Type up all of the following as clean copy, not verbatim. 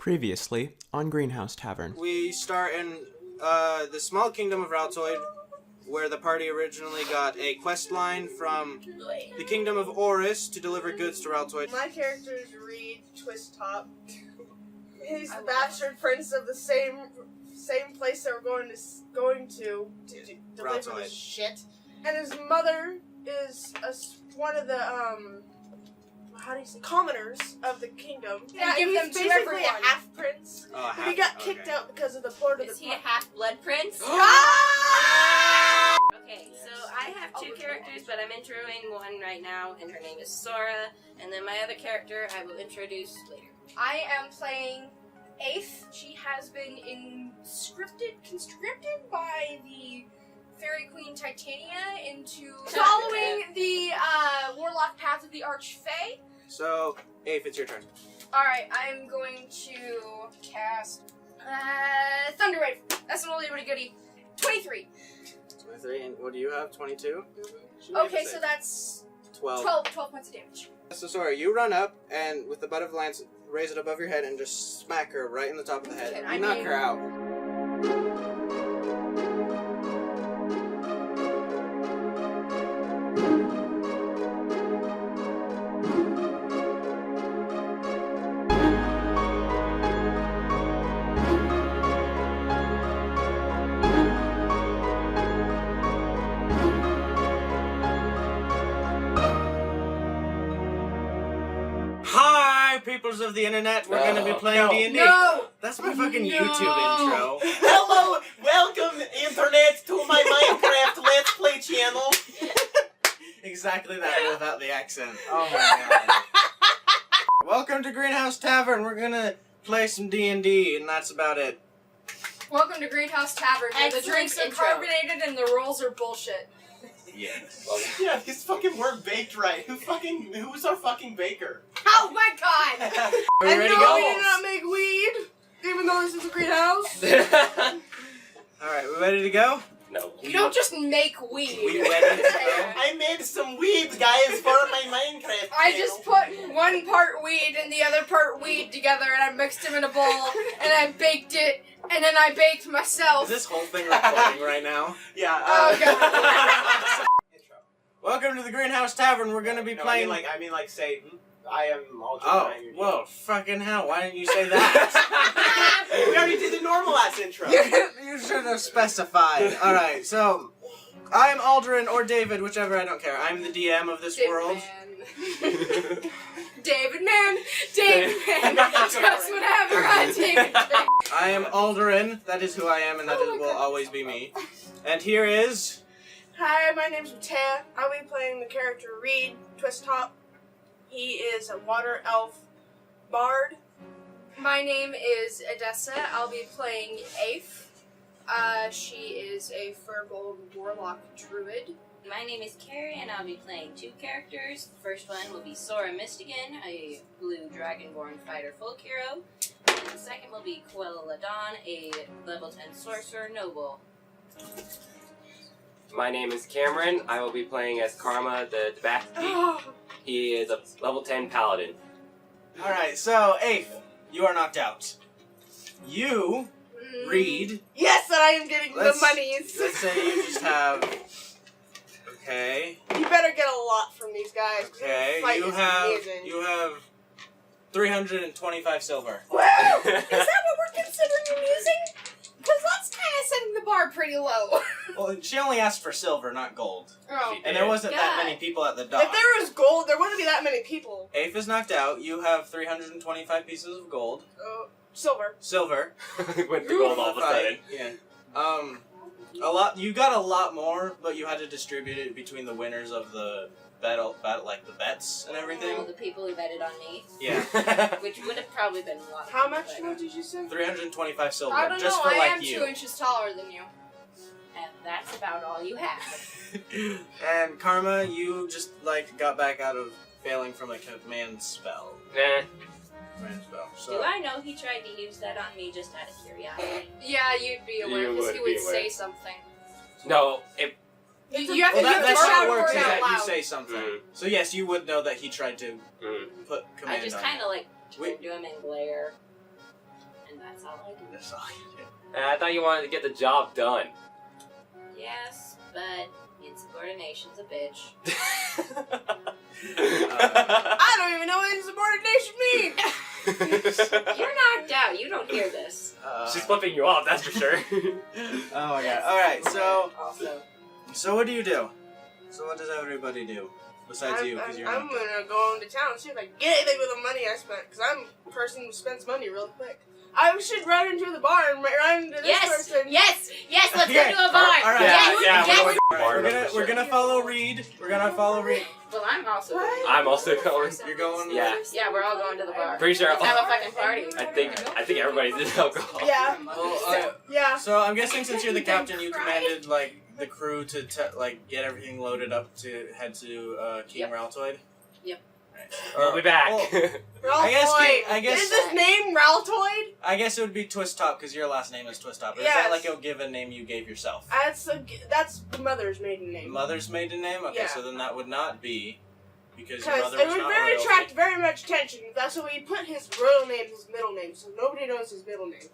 Previously on Greenhouse Tavern. We start in the small kingdom of Raltoid, where the party originally got a quest line from the kingdom of Oris to deliver goods to Raltoid. My character is Reed Twist Top. He's the bastard prince of the same place that we're going to deliver Raltoid. the shit. And his mother is one of the how do you say, commoners of the kingdom. Yeah, give he's them to basically everyone. a half prince. Oh, But he got kicked out because of the port of Is the he a half-blood prince? Ah! Okay, so I have two characters, but I'm introing one right now, and her name is Sora, and then my other character I will introduce later. I am playing Aïfe. She has been conscripted by the Fairy Queen Titania into following the warlock path of the Archfey. So, Aïfe, it's your turn. Alright, I'm going to cast Thunder Wave. That's an oldie but a goodie. 23. 23, and what do you have? 22? Okay, so that's 12 points of damage. So, Sora, you run up, and with the butt of the lance, raise it above your head and just smack her right in the top of the head. You knock her out. Hi, peoples of the internet. We're going to be playing D&D. No! That's my fucking YouTube intro. Hello, welcome internet to my Minecraft Let's Play channel. Exactly that without the accent. Oh my god. Welcome to Greenhouse Tavern. We're gonna play some D&D, and that's about it. Welcome to Greenhouse Tavern, where the Excellent drinks are intro. carbonated and the rolls are bullshit. Yes. Yeah, these fucking weren't baked right. Who's our fucking baker? Oh my god! Are we And ready to no, go? we did not make weed, even though this is a greenhouse. Alright, we ready to go? No. You don't just make weed. We ready to go? I made some weed, guys, for my Minecraft I channel. just put one part weed and the other part weed together, and I mixed them in a bowl, and I baked it, and then I baked myself. Is this whole thing recording right now? Yeah. Oh, God. Intro. Welcome to the Greenhouse Tavern. We're gonna be No, playing. I mean like say, I am Aldrion. Oh, whoa, fucking hell! Why didn't you say that? We already did the normal ass intro. You should have specified. All right, so I'm Aldrion or David, whichever. I don't care. I'm the DM of this world. David Man, David Man, just whatever I take. I am Aldrion. That is who I am, and that will always be me. And here is. Hi, my name's Matea. I'll be playing the character Reed Twist Top. He is a water elf bard. My name is Adessa. I'll be playing Aïfe. She is a Furbolg warlock druid. My name is Carrie, and I'll be playing two characters. The first one will be Sora Mystigan, a blue dragonborn fighter folk hero. And the second will be Qu'ella, a level 10 sorcerer noble. My name is Cameron. I will be playing as Karma the Bathkeep. He is a level 10 paladin. Alright, so, Aïfe, you are knocked out. You, Reed. Yes, and I am getting the monies. Let's say you just have. Okay. You better get a lot from these guys. 'Cause Okay. the fight is amazing. You have 325 silver. Woo! Is that what we're considering using? Because that's kind of setting the bar pretty low. Well, she only asked for silver, not gold. Oh. And there wasn't that God. many people at the dock. If there was gold, there wouldn't be that many people. Aïfe is knocked out. You have 325 pieces of gold. Silver. Silver. Went to gold all of a sudden. Yeah. You got a lot more, but you had to distribute it between the winners of the battle, like the bets and All everything. the people who betted on me, Yeah. which would have probably been a lot. How much but- more did you say? 325 silver, I don't just know, for I like am you. 2 inches taller than you. And that's about all you have. And Karma, you just like got back out of failing from a command spell. Nah. Command spell. Do So I know he tried to use that on me just out of curiosity? Yeah, you'd be aware You because would he be would aware. say something. No, it, You have to, well, you have to that's shout how a it works. word Is out that you loud. say something. Mm. So yes, you would know that he tried to put I command just on. kind of like Wait. turned to him and glare. do. That's all you do. I thought you wanted to get the job done. Yes, but insubordination's a bitch. I don't even know what insubordination means. You're knocked out. You don't hear this. She's flipping you off, that's for sure. Oh my god. Alright, so Also, what do you do? So what does everybody do? Besides you, because you're I'm not. gonna go into town and see if I can get anything with the money I spent, because I'm a person who spends money real quick. I should run into the bar and run into this yes, person. yes, let's go Okay, to a bar. all right. Yes, Yeah, yes. We're gonna follow Reed. We're gonna follow Reed. Well, I'm also. What? I'm also going. You're going. Yeah. Yeah, we're all going to the bar. Pretty sure. Let's have a fucking party. I think everybody's in alcohol. Yeah. Well, Yeah. so I'm guessing since you're the captain, you commanded like the crew to get everything loaded up to head to King Yep. Raltoid. Yep. We'll be back. Well, Raltoid. I guess- Is this name Raltoid? I guess it would be Twist Top because your last name is Twist Top. Is Yes. that like a given name you gave yourself? That's the mother's maiden name. Mother's maiden name? Okay, Yeah. so then that would not be because your Because mother it was would not very royalty. attract very much attention. That's why we put his real name, his middle name, so nobody knows his middle name.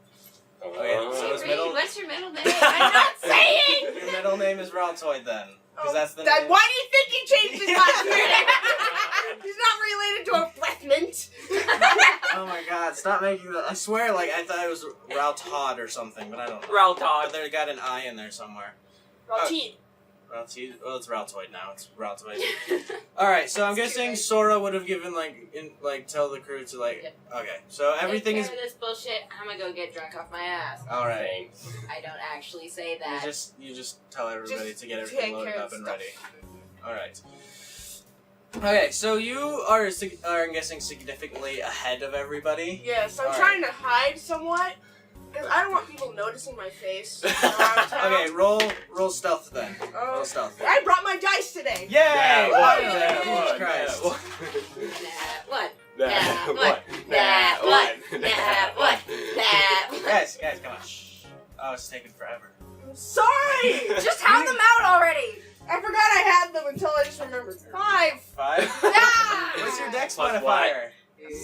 Okay, so Hey, his Reed, middle. what's your middle name? I'm not saying. Your middle name is Raltoid then, because that's the That, name. why do you think he changed his last name? He's not related to a Flethmint. Oh my god, stop making that. I swear, like, I thought it was Raltod or something, but I don't know. Raltoid. But they got an I in there somewhere. Raltid. Raltoid? Well, it's Raltoid now. It's Raltoid. Alright, so I'm guessing Sora would have given, tell the crew to, Yep. okay. So everything Take is. care of this bullshit. I'm gonna go get drunk off my ass. Alright. I don't actually say that. You just tell everybody Just to get take everything loaded care up of and stuff. ready. Alright. Okay, so you are, I'm guessing, significantly ahead of everybody. Yes, I'm Alright. trying to hide somewhat. Because I don't want people noticing my face around town. Okay, roll stealth then. Roll stealth. I brought my dice today. Yay! Yeah, Wow, yeah, Jesus Christ. Nah, what? Nah, Nah, what? Nah, what? Nah, what? Nah. Guys, come on. Shh. Oh, it's taking forever. I'm sorry! Just have them out already. I forgot I had them until I just remembered. 5. 5? Ah! What's your dex Plus modifier?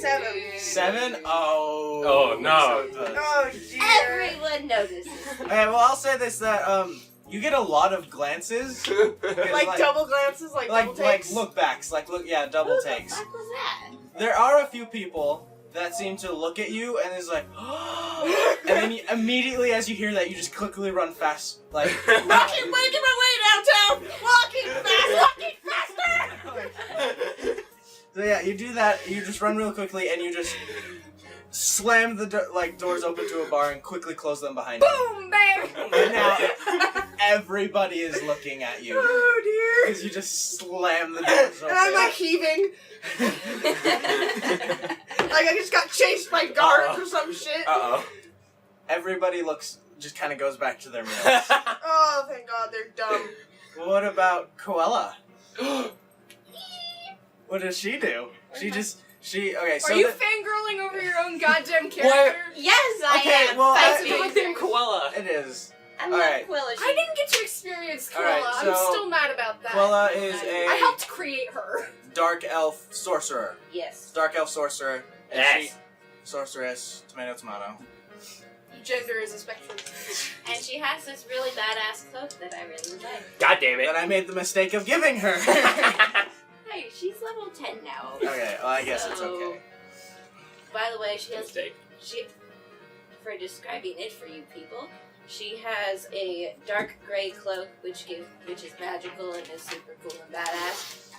7. 7? Oh. Oh, no. So close. Oh, dear. Everyone notices. Okay, well, I'll say this, that, you get a lot of glances. Like double glances, like double takes. look backs, yeah, double Who the takes. fuck was that? There are a few people that seem to look at you and is like, and then you, immediately as you hear that, you just quickly run fast, like. Walking, making my way downtown! Walking fast, walking faster! So yeah, you do that. You just run real quickly, and you just slam the doors open to a bar and quickly close them behind you. Boom, bam. And now everybody is looking at you Oh dear! because you just slam the doors open. And I'm like heaving. Like I just got chased by guards or some shit. Uh-oh. Everybody just kind of goes back to their meals. Oh, thank God, they're dumb. Well, what about Qu'ella? What does she do? Okay, so Are you fangirling over your own goddamn character? What? Yes, I Okay, am. well, Fight I- me. It's within Qu'ella. it is. I'm Alright. not Quilla. I didn't get to experience Qu'ella. Alright, I'm so still mad about that. Qu'ella is a I helped create her. dark elf sorcerer. Yes. Dark elf sorcerer. And Yes. Sorceress, tomato. Gender is a spectrum. And she has this really badass cloak that I really like. God damn it. That I made the mistake of giving her. Hey, she's level 10 now. Okay, well, I guess it's So, okay. By the way, she Mistake. for describing it for you people, she has a dark gray cloak which is magical and is super cool and badass.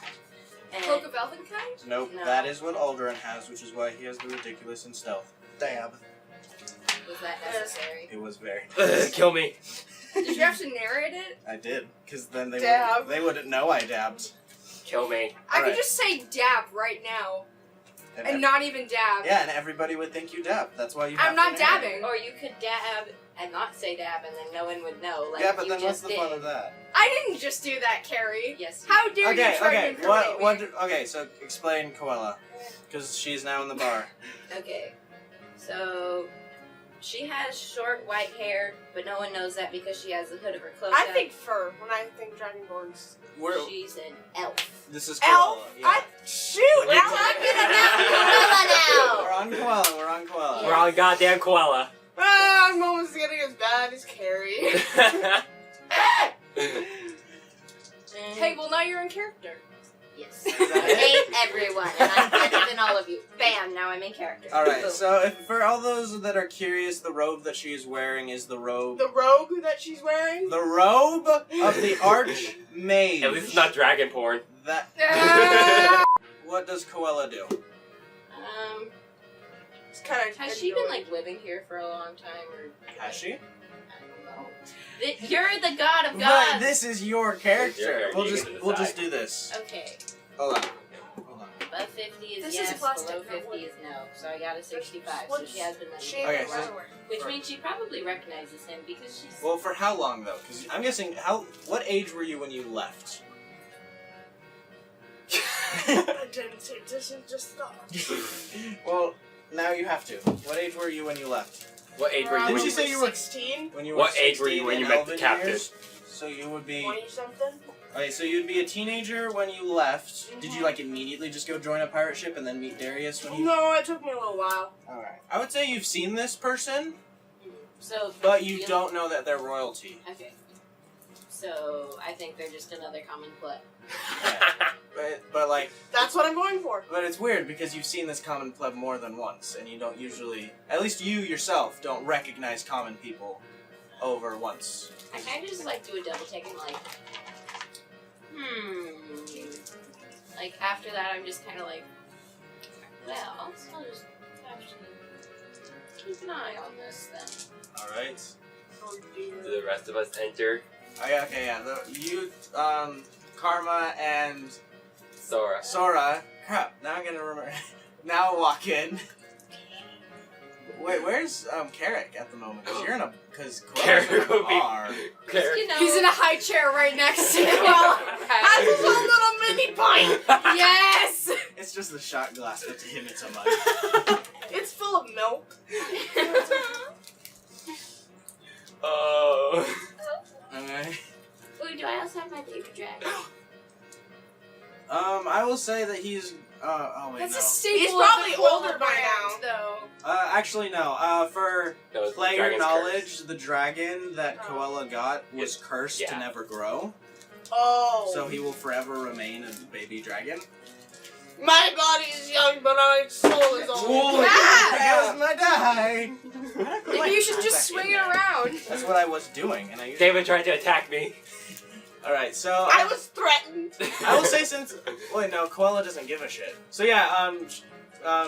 And Cloak of Elvenkind? Nope, No. that is what Aldrion has, which is why he has the ridiculous in stealth. Dab. was that necessary? It was very. Kill me. Did you have to narrate it? I did, because then they Dab. wouldn't know I dabbed. Kill me. I Alright. could just say dab right now. And not even dab. Yeah, and everybody would think you dab. That's why you. I'm have not to narrate. dabbing. Or you could dab and not say dab, and then no one would know. Like Yeah, but you then what's just the did. fun of that? I didn't just do that, Carrie. Yes. How dare you try to incriminate me? Okay, so explain Qu'ella, because she's now in the bar. Okay. So she has short white hair, but no one knows that because she has the hood of her cloak. I up. think fur when I think dragonborns. She's she's an elf. This is Elf? Qu'ella. Yeah. Shoot! We're talking about Qu'ella now. We're on Qu'ella. We're on goddamn Qu'ella. Ah! I'm almost getting as bad as Carrie. Hey, well now you're in character. Yes. I hate everyone, and I'm better than all of you. Bam, now I'm in character. Alright, Boom. so for all those that are curious, the robe that she is wearing is the robe. The robe that she's wearing. The robe of the Archmage. At least it's not dragon porn. That. What does Qu'ella do? It's kind of. Has she been like living here for a long time, or Has she? I don't know. You're the god of But gods. this is your character. Your character, We'll you just get to we'll decide. just do this. Okay. Hold on. Hold on. Above 50 is This is yes, plastic, below not 50 wood. is no. So I got a 65. So What's she has been living She here Okay, for a so- while. Which means she probably recognizes him because she's. Well, for how long though? Because I'm guessing what age were you when you left? I didn't say this is just thought. Well, now you have to. What age were you when you left? What age were you? Didn't when she you say you were 16? when you were What age were you 16 when you in met the Elven captain? years? So you would be. 20 something? Okay, so you'd be a teenager when you left. Did you like immediately just go join a pirate ship and then meet Darius when you? No, it took me a little while. Alright. I would say you've seen this person, So. but you don't know that they're royalty. Okay. So I think they're just another common play. But like, That's what I'm going for. but it's weird because you've seen this common pleb more than once, and you don't usually, at least you yourself, don't recognize common people over once. I kind of just like do a double take and like, Like after that, I'm just kind of like, well, I'll just actually keep an eye on this then. All right. Oh dear. Do the rest of us enter? Oh, yeah, okay, yeah. You, Karma and Sora. Sora. Crap. Now I'm gonna remember. Now walk in. Wait, where's Carrick at the moment? Because Carrick Quella's in a would be- bar. Carrie. You know, He's in a high chair right next to Qu'ella. That's his own little mini pint! Yes! It's just the shot glass, but to him it's a mug. It's full of milk. Oh. Okay. Ooh, do I also have my baby dragon? I will say that he's. Oh wait, That's no. a staple. He's of probably the Qu'ella older by brand, though. Actually no. For That was the player dragon's knowledge, curse. the dragon that Qu'ella got was cursed to Yeah. never grow, Oh. so he will forever remain a baby dragon. My body is young, but my soul is old. Ooh, Yeah. my die. Maybe you should just swing it around. That's what I was doing, and I usually. David tried to attack me. All right, so I was threatened. I will say since wait no, Qu'ella doesn't give a shit. So yeah,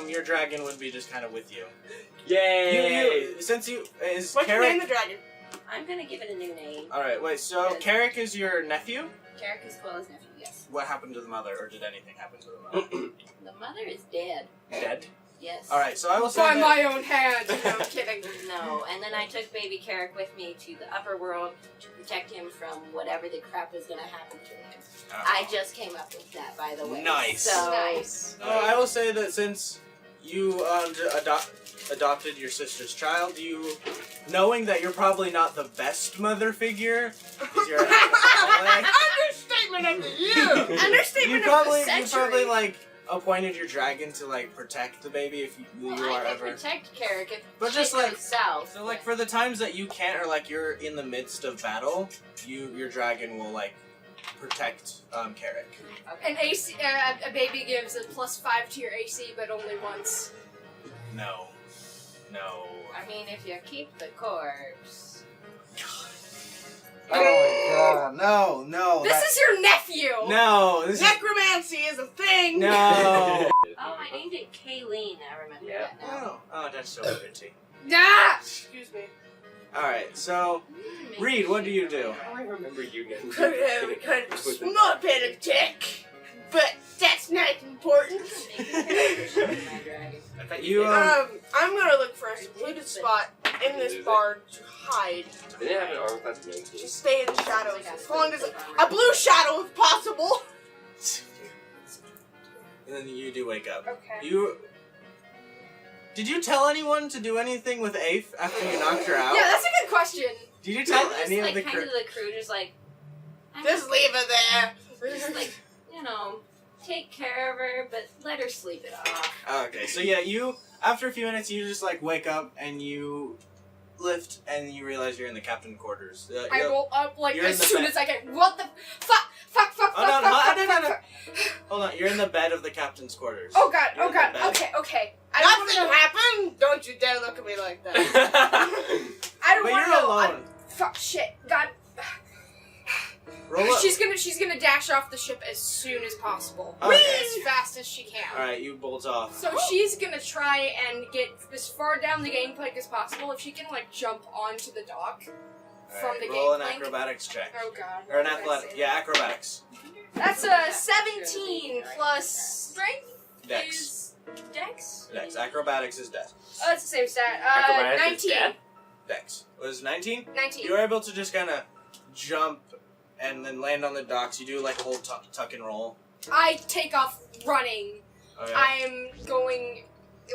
your dragon would be just kind of with you. Yay! Since you is What's your name, Carrick. the dragon? I'm gonna give it a new name. All right, wait. So Yes. Carrick is your nephew. Carrick is Quella's nephew, yes. What happened to the mother, or did anything happen to the mother? The mother is dead. Dead. Yes. All right, so I will say By that. my own hand. No, I'm kidding. No, and then I took baby Carrick with me to the upper world to protect him from whatever the crap was gonna happen to him. I just came up with that, by the way. Nice. So, Nice. I will say that since you adopted your sister's child, you knowing that you're probably not the best mother figure, because you're Understatement of the year. Understatement you of the probably century. like appointed your dragon to like protect the baby if you well, are I can ever. protect Carrick if But shit just, like- goes south. So like for the times that you can't, or like you're in the midst of battle, your dragon will like protect Carrick. Okay. An AC, a baby gives a +5 to your AC, but only once. No. I mean, if you keep the corpse. Oh my god! No! This is your nephew. no. This is Necromancy is a thing. no. Oh, I named it Kayleen. I remember Yeah. that now. Oh, that's so pretty. Ah! Excuse me. All right, so Reed, what do you do? I remember you now. Could have a small bit of tech, but that's not important. I thought You, I'm gonna look for a secluded spot in this bar to hide. They didn't have an armor class 19. Just stay in the shadows as long as a blue shadow if possible. And then you do wake up. Okay. Did you tell anyone to do anything with Aïfe after you knocked her out? Yeah, that's a good question. Did you tell Just, any like, of the kind crew? of the crew, just like, Just leave it there. just like, you know, take care of her, but let her sleep it off. Okay, so yeah, after a few minutes, you just like wake up and you lift, and you realize you're in the captain quarters. I roll up like You're as in the soon bed. as I get. What the fuck? Oh, no. Hold on, you're in the bed of the captain's quarters. Oh god, You're oh in the god. bed. Okay. I don't wanna Nothing know. happened. Don't you dare look at me like that. I don't But want to you're know. alone. Fuck shit. God. Roll up. She's gonna dash off the ship as soon as possible. Okay. As fast as she can. Alright, you bolt off. So she's gonna try and get as far down the gangplank as possible. If she can like jump onto the dock from the Roll an gangplank. acrobatics check. Oh god. Or an what did I athletic. say? Yeah, acrobatics. That's a 17 plus strength Dex. is dex. Dex. Acrobatics is dex. Oh, it's the same stat. Acrobatics is 19. death? Dex. Was it 19? 19. You were able to just kind of jump and then land on the docks. You do like a whole tuck and roll. I take off running. Okay. I am going,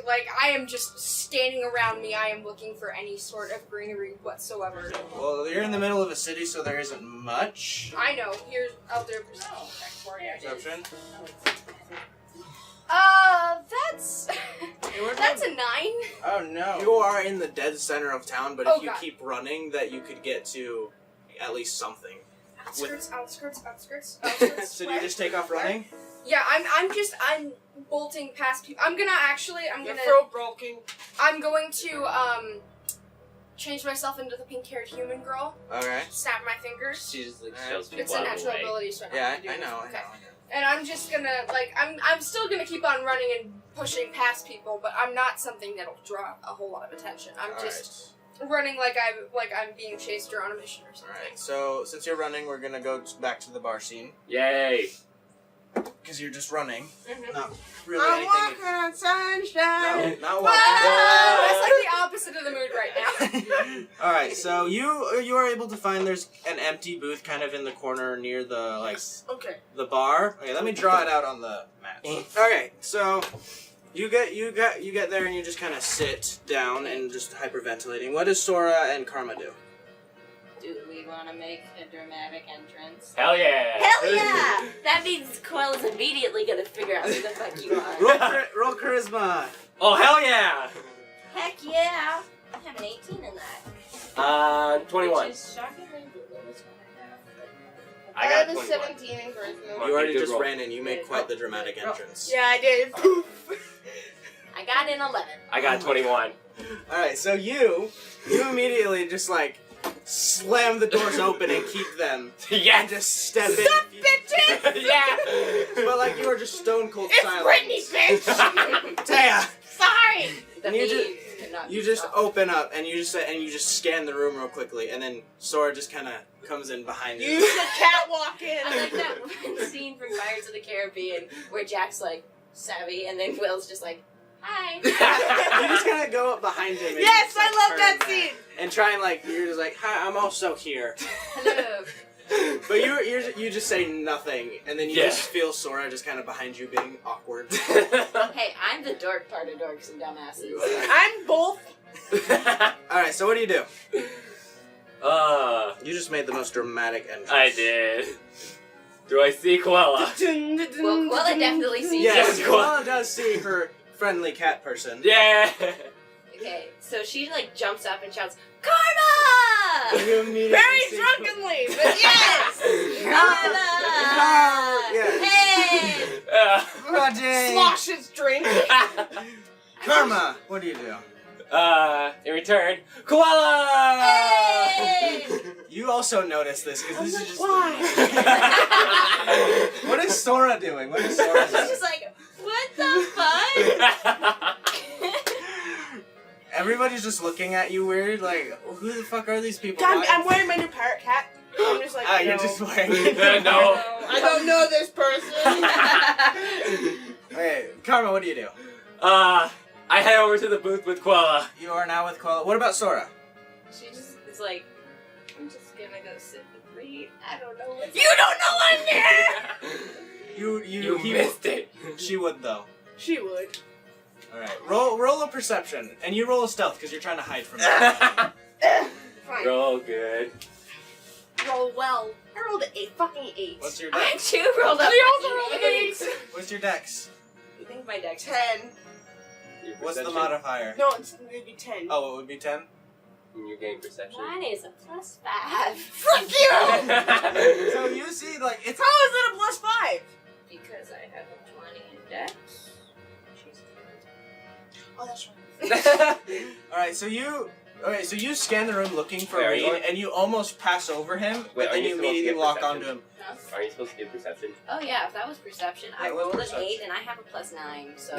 like, I am just standing around me. I am looking for any sort of greenery whatsoever. Well, you're in the middle of a city, so there isn't much. I know. Here's, I'll do a perception check for you. Perception. That's, Hey, we're that's good. a 9. Oh no. You are in the dead center of town, but Oh, if you God. keep running, that you could get to at least something. Outskirts. So do you just take off running? Yeah, I'm bolting past people. I'm Your gonna, throat broken. I'm going to, change myself into the pink-haired human girl. Okay. Snap my fingers. She just like shoves people It's a out of the natural way. ability, so I don't Yeah, have to do I know. it. Okay. And I'm just gonna, like, I'm still gonna keep on running and pushing past people, but I'm not something that'll draw a whole lot of attention. I'm just running like I'm being chased or on a mission or something. Alright, so since you're running, we're gonna go back to the bar scene. Yay! Because you're just running. Mhm. Not really I'm anything. walking on sunshine. No, not Ah, walking. that's like the opposite of the mood right now. Alright, so you are able to find there's an empty booth kind of in the corner near the Okay. the bar. Okay, let me draw it out on the map. Okay, so you get there and you just kind of sit down and just hyperventilating. What does Sora and Karma do? Do we want to make a dramatic entrance? Hell yeah! Hell yeah! That means Quella's immediately gonna figure out who the fuck you are. Roll charisma. Oh hell yeah! Heck yeah! I have an 18 in that. 21. Which is shockingly the lowest one I have. I have got a 21. 17 in charisma. You already Good just roll. ran in. You made quite the dramatic entrance. Yeah, I did. I got an 11. I got 21. All right, so you immediately just like slam the doors open and keep them, and Yes! just step in. Bitches! Yeah! But like you are just stone cold It's silent. Britney, bitch! Taya, Sorry! The And you bees just- cannot you be just stopped. open up and you just scan the room real quickly, and then Sora just kind of comes in behind you. Use the catwalk in. I like that one scene from Pirates of the Caribbean where Jack's like savvy and then Will's just like, hi. You just kind of go up behind him. And Yes, just, like, I love turn that back scene. And try and like you're just like, hi, I'm also here. Hello. But you just say nothing, and then you Yeah. just feel Sora just kind of behind you being awkward. Hey, I'm the dork part of dorks and dumbasses. I'm both. All right, so what do you do? uh, You just made the most dramatic entrance. I did. Do I see Qu'ella? Well, Quella definitely sees Yes, you. Qu'ella does see her friendly cat person. Yeah! Okay, so she like jumps up and shouts, Karma! You immediately Very see drunkenly, but yes! Karma! Yeah. Hey! Roger. Slosh his drink. Karma, what do you do? In return, Qu'ella! Hey! You also notice this because this is just. Why? What is Sora doing? What is Sora She's doing? just like, what the fuck? Everybody's just looking at you weird, like, who the fuck are these people? God, Why- I'm wearing my new parrot hat. I'm just like, You're no. just wearing it. No. I don't know this person. Okay, Karma, what do you do? I head over to the booth with Qu'ella. You are now with Qu'ella. What about Sora? She just is like, I'm just gonna go sit and read. I don't know what. You don't know I'm here! You He missed it. She would though. She would. All right, roll a perception, and you roll a stealth because you're trying to hide from me. Fine. Roll good. Roll well. I rolled a fucking 8. What's your I dex? too rolled up. We also rolled an 8. What's your dex? I think my deck's 10. Your What's the perception. modifier? No, it's maybe 10. Oh, it would be 10. And you're getting perception. Mine is a +5. Fuck you! So you see, like, it's How is it a +5? Because I have a 20 in dex. Oh, that's right. Alright, so you scan the room looking for Wait, are you Reed, on- and you almost pass over him, Wait, but are then you you supposed to immediately get walk perception? onto him. Huh? Are you supposed to do perception? Oh yeah, if that was perception, I Yeah, what's rolled an perception? 8 and I have a +9, so...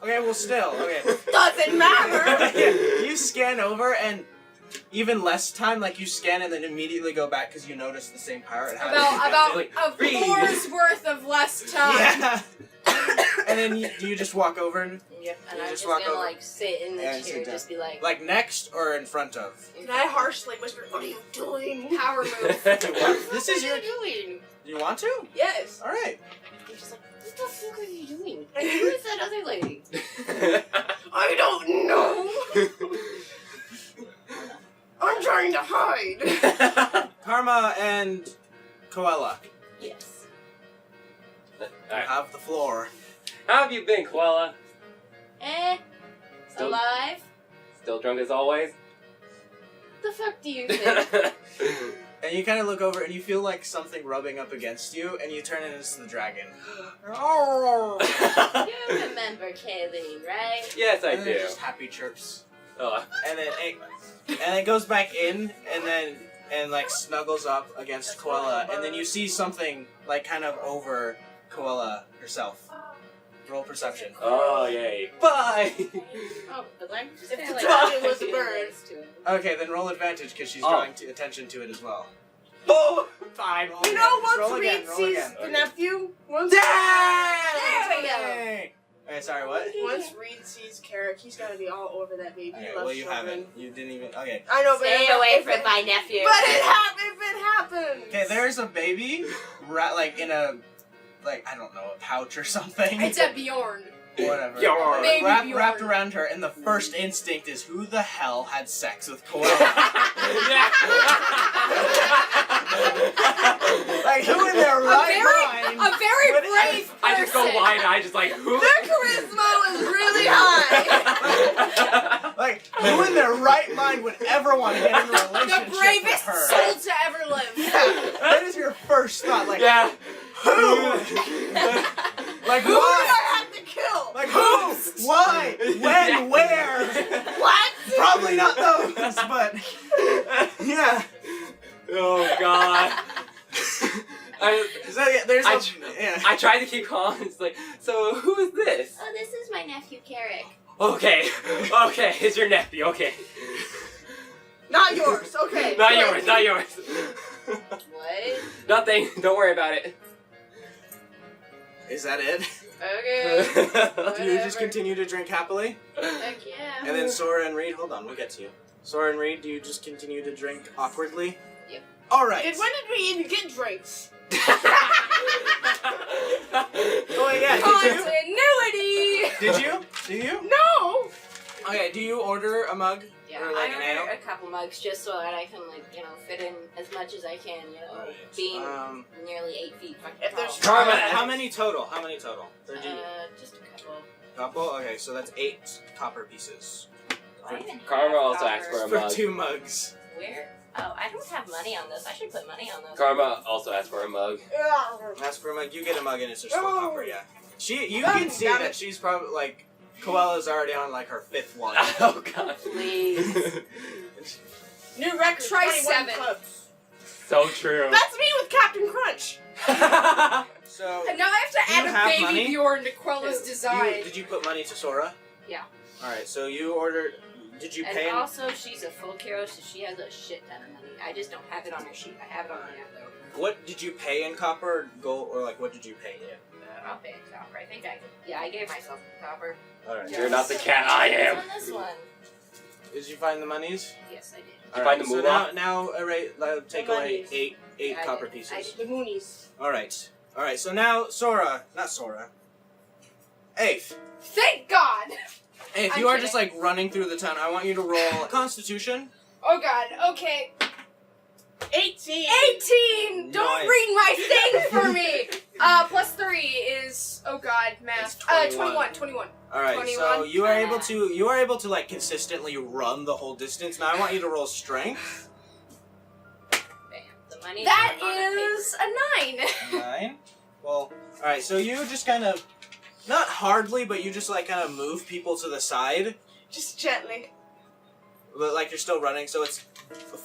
Okay, well, still, okay. Doesn't matter! You scan over, and even less time, like, you scan and then immediately go back because you notice the same power it has. About Like, a Reed. floor's worth of less time. Yeah! And then you just walk over and, Yep, and You I'm just just walk gonna over. like sit in the Yeah, chair, sit down. just be like... like, next or in front of? Can I harshly whisper, what are you doing? Power move. This is What your... are you doing? You want to? Yes. Alright. You're just like, what the fuck are you doing? Who is that other lady? I don't know. I'm trying to hide. Karma and Qu'ella Yes. Alright. have the floor. How have you been, Qu'ella? Still- Alive? Still drunk as always? The fuck do you think? And you kind of look over and you feel like something rubbing up against you, and you turn it into the dragon. You remember Kayleen, right? Yes, I And then do. Just happy chirps. Oh. And then it goes back in, and like snuggles up against Qu'ella, and then you see something like kind of over Qu'ella herself. Roll perception. Oh, yay. Bye! Oh, but I'm just If kinda the like... dragon was a being bird. nice to him. Okay, then roll advantage because she's Oh. drawing attention to it as well. Oh! Fine. Roll You again. know, Roll once again, Reed roll sees again. the nephew, once There we go. Okay, sorry, what? once Reed sees Carrick, he's gonna be all over that baby. Okay, He well, loves you children. haven't. You didn't even. Okay. I know, but Stay if away it- from my nephew. But if it happens. Okay, there's a baby, like in a, like I don't know, a pouch or something. It's a Bjorn. Whatever. Bjorn. Baby Wrapped Bjorn. around her, and the first instinct is who the hell had sex with Qu'ella? Like who in their right mind? A very But brave person. I just go wide-eyed, just like, who? Their charisma was really high. Like who in their right mind would ever want to get in a relationship The bravest with her? soul to ever live. Yeah, that is your first thought. Like Yeah. who? Like Who did why? I have to kill? Like who? Why? When? Where? What? Probably not those, but yeah. Oh, God. So yeah, there's I yeah. tried to keep calm. It's like, so who is this? Oh, this is my nephew, Carrick. Okay. Okay, it's your nephew. Okay. Not yours. Okay. Not good. yours. Not yours. What? Nothing. Don't worry about it. Is that it? Okay. Do you just Whatever. continue to drink happily? Heck yeah. And then Sora and Reed, hold on, we'll get to you. Sora and Reed, do you just continue to drink awkwardly? Yep. Alright. When did we even get drinks? Oh yeah, Continuity. did you? Do you? No. Okay, do you order a mug? Yeah, Or like I an ale? ordered a couple mugs just so that I can, like, you know, fit in as much as I can, you know, Alright. being Um, nearly 8 feet fucking If there's tall. Karma, how many total? How many total? Just a couple. Couple? Okay, so that's 8 copper pieces. Do I even Karma have also asked copper? for a For mug. 2 mugs. Where? Oh, I don't have money on this. I should put money on those. Karma also asked for a mug. That's for a mug. You get a mug and it's just 4 Oh. copper, yeah. You can see Got that it. she's probably, like, Qu'ella's already on, like, her 5th one. Oh, God. Please. New record. Try 21 7. clubs. So true. That's me with Captain Crunch. So, And now I have to Do you add a have baby money? Bjorn to Quella's design. did you put money to Sora? Yeah. Alright, so you ordered. Did you pay? And also, she's a full hero, so she has a shit ton of money. I just don't have it on her sheet. I have it on my app, though. What did you pay in copper, gold, or like what did you pay in? I'll pay in copper. I think I gave myself copper. Alright. You're not the cat I am. It's on this one. Did you find the monies? Yes, I did. you find the so moolah? now take The away monies. 8 Yeah, I copper did. pieces. I did. The Moonies. Alright. Alright, so now not Sora. Aïfe. Thank God. Aïfe, I'm you are kidding. just like running through the town. I want you to roll Constitution. Oh God. Okay. 18. 18. Don't Nice. read my thing for me. +3 is, oh God, math. It's 21. 21. All right, 21. so you are able to like consistently run the whole distance. Now I want you to roll strength. Bam. The money. That is a 9. 9. Well, all right. So you just kind of, not hardly, but you just like kind of move people to the side, Just gently. but like you're still running. So it's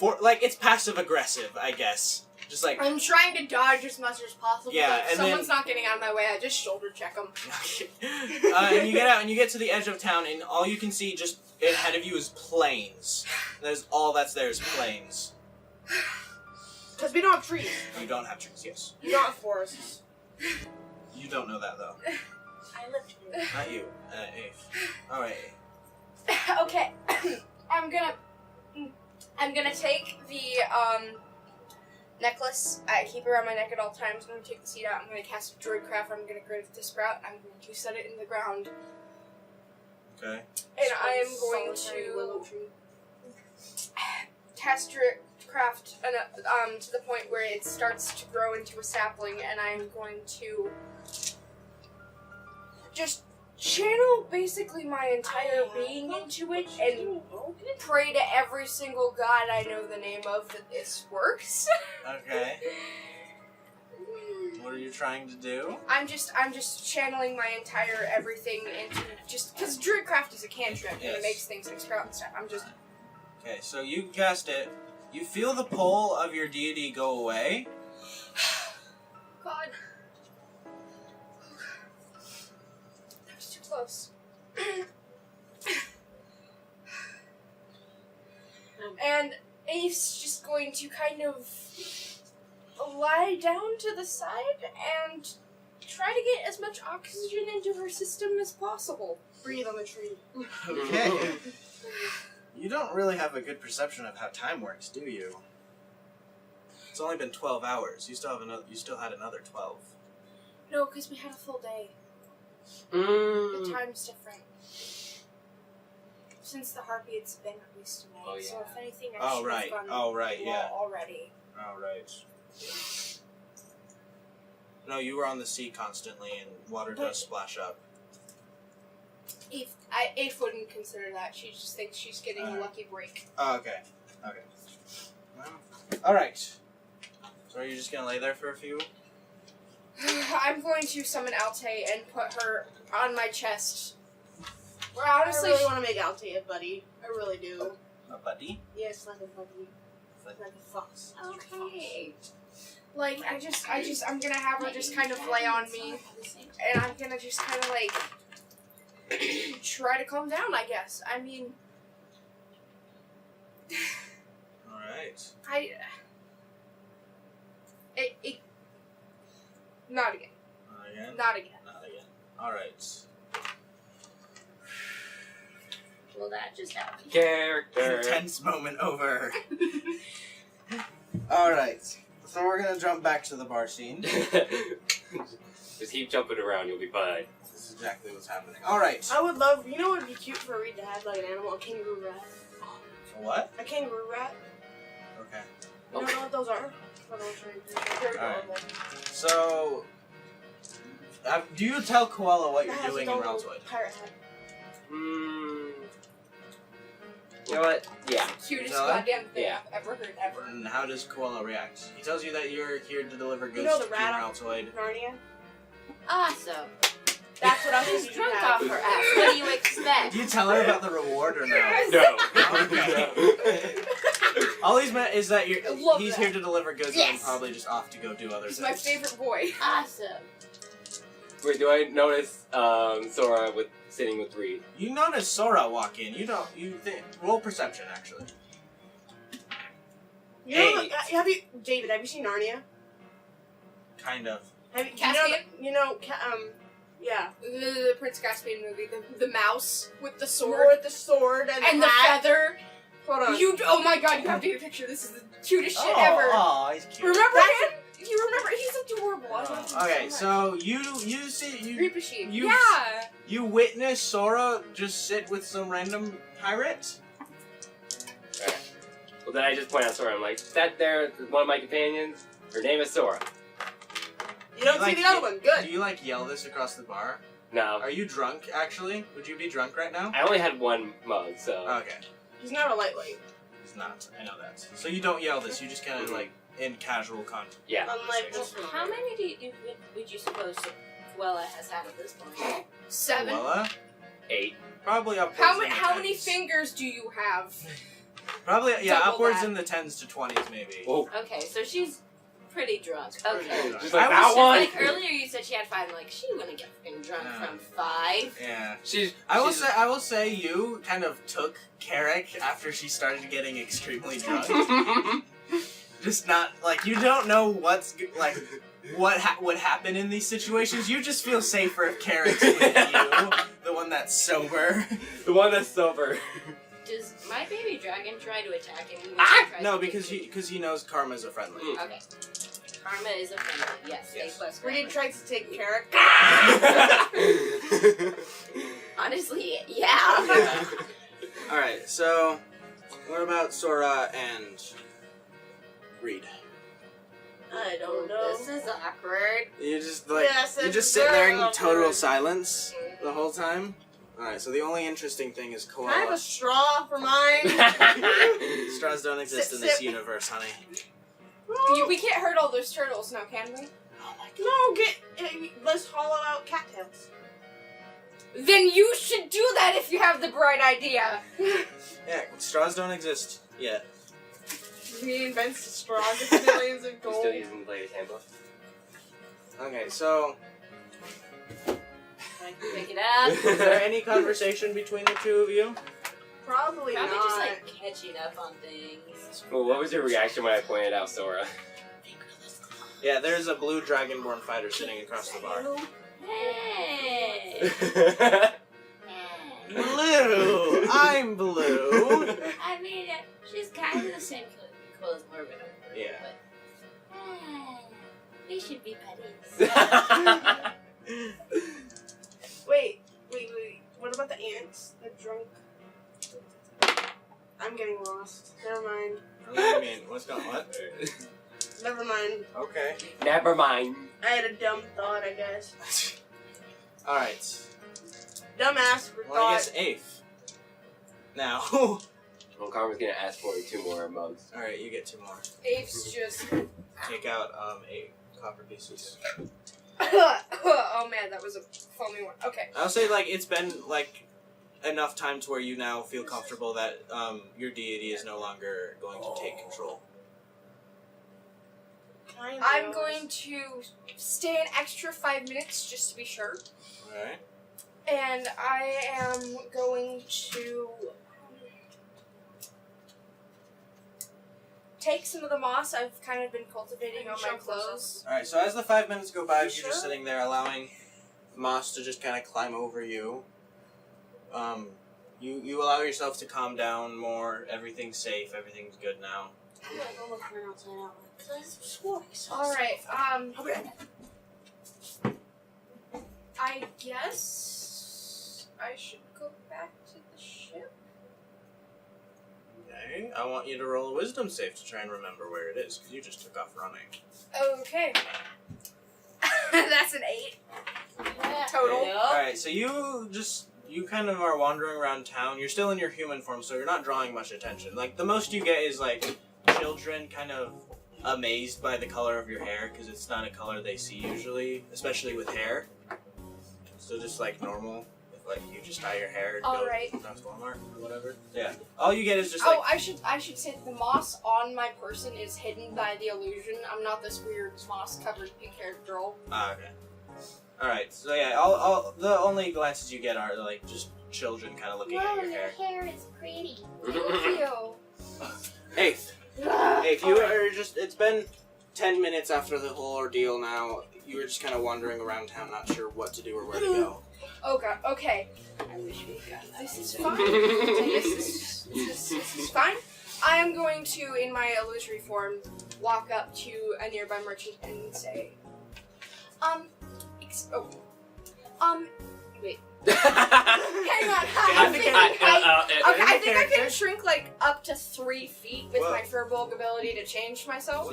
it's passive aggressive, I guess. Just like I'm trying to dodge as much as possible. Yeah, but if and someone's then- not getting out of my way, I just shoulder check them. and you get out and you get to the edge of town, and all you can see just ahead of you is plains. There's all that's there is plains. Because we don't have trees. You don't have trees, yes. We don't have forests. You don't know that though. I lived here. Not you, Aïfe. All right. Okay, I'm gonna take the necklace. I keep it around my neck at all times. I'm gonna take the seed out. I'm gonna cast Druidcraft. I'm gonna grab the sprout. I'm going to set it in the ground, Okay. and I am going Willow to tree. cast Druidcraft to the point where it starts to grow into a sapling, and I'm going to just channel basically my entire being into it and pray to every single god I know the name of that this works. Okay. What are you trying to do? I'm just channeling my entire everything into just because Druidcraft is a cantrip and Yes. it makes things like sprout and stuff. I'm just Okay, so you cast it. You feel the pull of your deity go away. God. That was too close. And Aife's just going to kind of lie down to the side and try to get as much oxygen into her system as possible. Breathe on the tree. Okay. You don't really have a good perception of how time works, do you? It's only been 12 hours. You still have another. You still had another 12. No, because we had a full day. The Mm. time's different. Since the harpy, it's been at least a night. Oh, So yeah. if anything, I Oh should right. have gone Oh right. Yeah. already. Oh right. No, you were on the sea constantly, and water does splash up. Aif wouldn't consider that. She just thinks she's getting a lucky break. Oh, okay. Okay. Well, all right. So are you just gonna lay there for a few? I'm going to summon Alte and put her on my chest. Or I honestly, really want to make Altea a buddy. I really do. A buddy? Yes, like a buddy. Like a fox. Okay. like I'm gonna have her just kind of lay on me, and I'm gonna just kind of like try to calm down. I guess. I mean, All right. Not again. Not again. Not again. Not again. All right. Well, that just happened. Character. Tense moment over. All right. So we're gonna jump back to the bar scene. Just keep jumping around, you'll be fine. This is exactly what's happening. All right. I would love. You know what would be cute for Reed to have like an animal, a kangaroo rat. For what? A kangaroo rat. Okay. You don't know what those are? They're Alright. adorable. So, do you tell Qu'ella what you're That has doing its in own Raltoid? pirate hat. You know what? Yeah. Cutest Zella? goddamn thing Yeah. I've ever heard ever. And how does Qu'ella react? He tells you that you're here to deliver goods You know the to rat on Raltoid. Narnia? Awesome. That's what I was She's thinking. drunk off her ass. What do you expect? Do you tell her about the reward or no? No. Okay. All he's meant is that I love he's that. here to deliver goods Yes. and probably just off to go do other He's things. my favorite boy. Awesome. Wait, do I notice Sora sitting with Reed? You notice Sora walk in. Roll perception, actually. You know, Hey. David, have you seen Narnia? Kind of. Have you, Caspian? Yeah. The Prince Caspian movie, the mouse with the sword Sword, the sword, and the hat. feather. Hold on. Oh my god, you have to get a picture. This is the cutest shit Oh, ever. oh, he's cute. Remember That's him? You remember? He's adorable. I love him Okay, so much. so you see Reaper sheep. you- Yeah. you witness Sora just sit with some random pirate. Alright. Well, then I just point out Sora. I'm like, that there is one of my companions. Her name is Sora. You don't see Like, the other one. Good. Do you like yell this across the bar? No. Are you drunk, actually? Would you be drunk right now? I only had one mug, so. Okay. He's not a lightweight. It's not. I know that. So you don't yell this. You just kind of like in casual content. Yeah. Unlike Well, how many would you suppose Qu'ella has had at this point? 7. Well, 8. probably upwards. How in the many 10s. fingers do you have? Probably Double upwards that. in the 10s to 20s maybe. Oh. Okay, so she's pretty drunk. Pretty Okay. drunk. She's like, I that was- one! Like earlier you said she had 5, and like she wouldn't get fucking drunk Yeah. from 5. Yeah. She's. I will say you kind of took Carrick after she started getting extremely drunk. Just not like you don't know what would happen in these situations. You just feel safer if Carrick's with you, the one that's sober. The one that's sober. Does my baby dragon try to attack him? when Ah! he tries No, to because he knows Karma's a friendly. Okay. Karma is a friendly. Yes. Yes. A plus. When he friendly. tries to take Carrick. Honestly, yeah. Yeah. All right. So, what about Sora and Reed? I don't know. This is awkward. You just like Yes, you it's just sit there in very total awkward. silence the whole time. All right. So the only interesting thing is Can I have a Qu'ella. straw for mine? Straws don't exist Sip, in this sip. universe, honey. We can't hurt all those turtles now, can we? No, let's hollow out cattails. Then you should do that if you have the bright idea. Yeah, straws don't exist yet. He invents the straw, gets millions of He's gold. still using the latest handbook. Okay, so I can pick it up. is there any conversation between the two of you? Probably Probably not. just like catching up on things. Well, what was your reaction when I pointed out Sora? Yeah, there's a blue dragonborn fighter sitting across the bar. Hey. Blue! I'm blue! I mean, she's kind of the same color as Morbid. Yeah. But we should be buddies. Wait. What about the ants? The drunk. I'm getting lost. Never mind. What do you mean? What's going on? What? Never mind. Okay. Never mind. I had a dumb thought, I guess. Alright. Dumbass Well, I thought. guess Aïfe. Now. Well, Karma's gonna ask for 2 more mugs. Alright, you get 2 more. Apes just. Take out 8 copper pieces. Oh man, that was a foamy one. Okay. I'll say, like, it's been, like, enough time to where you now feel comfortable that your deity is no longer going to take control. I'm going to stay an extra 5 minutes just to be sure. Alright. And I am going to take some of the moss I've kind of been cultivating on my clothes. Alright, so as the 5 minutes go by, You you're sure? just sitting there allowing moss to just kind of climb over you. You allow yourself to calm down more. Everything's safe. Everything's good now. I'm gonna go look for an outside outlet because I swore I saw Alright, I guess I should go back to the ship. Okay, I want you to roll a wisdom save to try and remember where it is, because you just took off running. Okay. That's an 8. Total. Yep. Alright, so you kind of are wandering around town. You're still in your human form, so you're not drawing much attention. Like, the most you get is, like, children kind of amazed by the color of your hair, because it's not a color they see usually, especially with hair. So just, like, normal. If, like, you just dye your hair and Alright. go down to Walmart or whatever. Yeah. All you get is just, like... Oh, I should say the moss on my person is hidden by the illusion. I'm not this weird moss-covered pink-haired girl. Ah, okay. Alright, so yeah, all the only glances you get are, like, just children kind of looking at your hair. hair is pretty. Thank you. Aïfe. Aïfe, you are just, it's been 10 minutes after the whole ordeal now. You were just kind of wandering around town, not sure what to do or where to go. Oh god, okay. I wish we had gotten that. This is fine. this is fine. I am going to, in my illusory form, walk up to a nearby merchant and say, wait. Hang on, I think I can shrink like up to 3 feet with Whoa. my verbal ability to change myself. So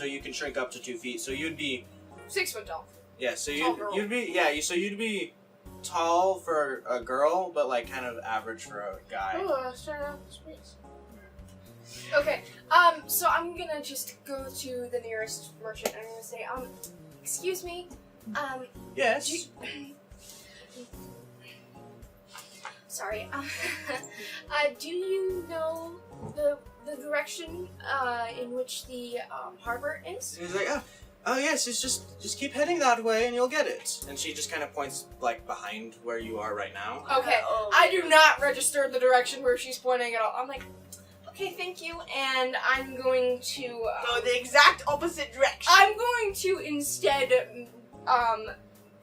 you can shrink up to 2 feet. So you'd be 6 foot tall. yeah. So Tall girl. you'd be yeah. So you'd be tall for a girl, but like kind of average for a guy. Oh, start out the space. Okay, so I'm gonna just go to the nearest merchant and I'm gonna say, excuse me, Yes. sorry, do you know the direction, in which the, harbor is? And he's like, oh yes, it's just keep heading that way and you'll get it. And she just kind of points like behind where you are right now. Okay, I do not register the direction where she's pointing at all. I'm like, okay, thank you, and I'm going to, Go the exact opposite direction. I'm going to instead,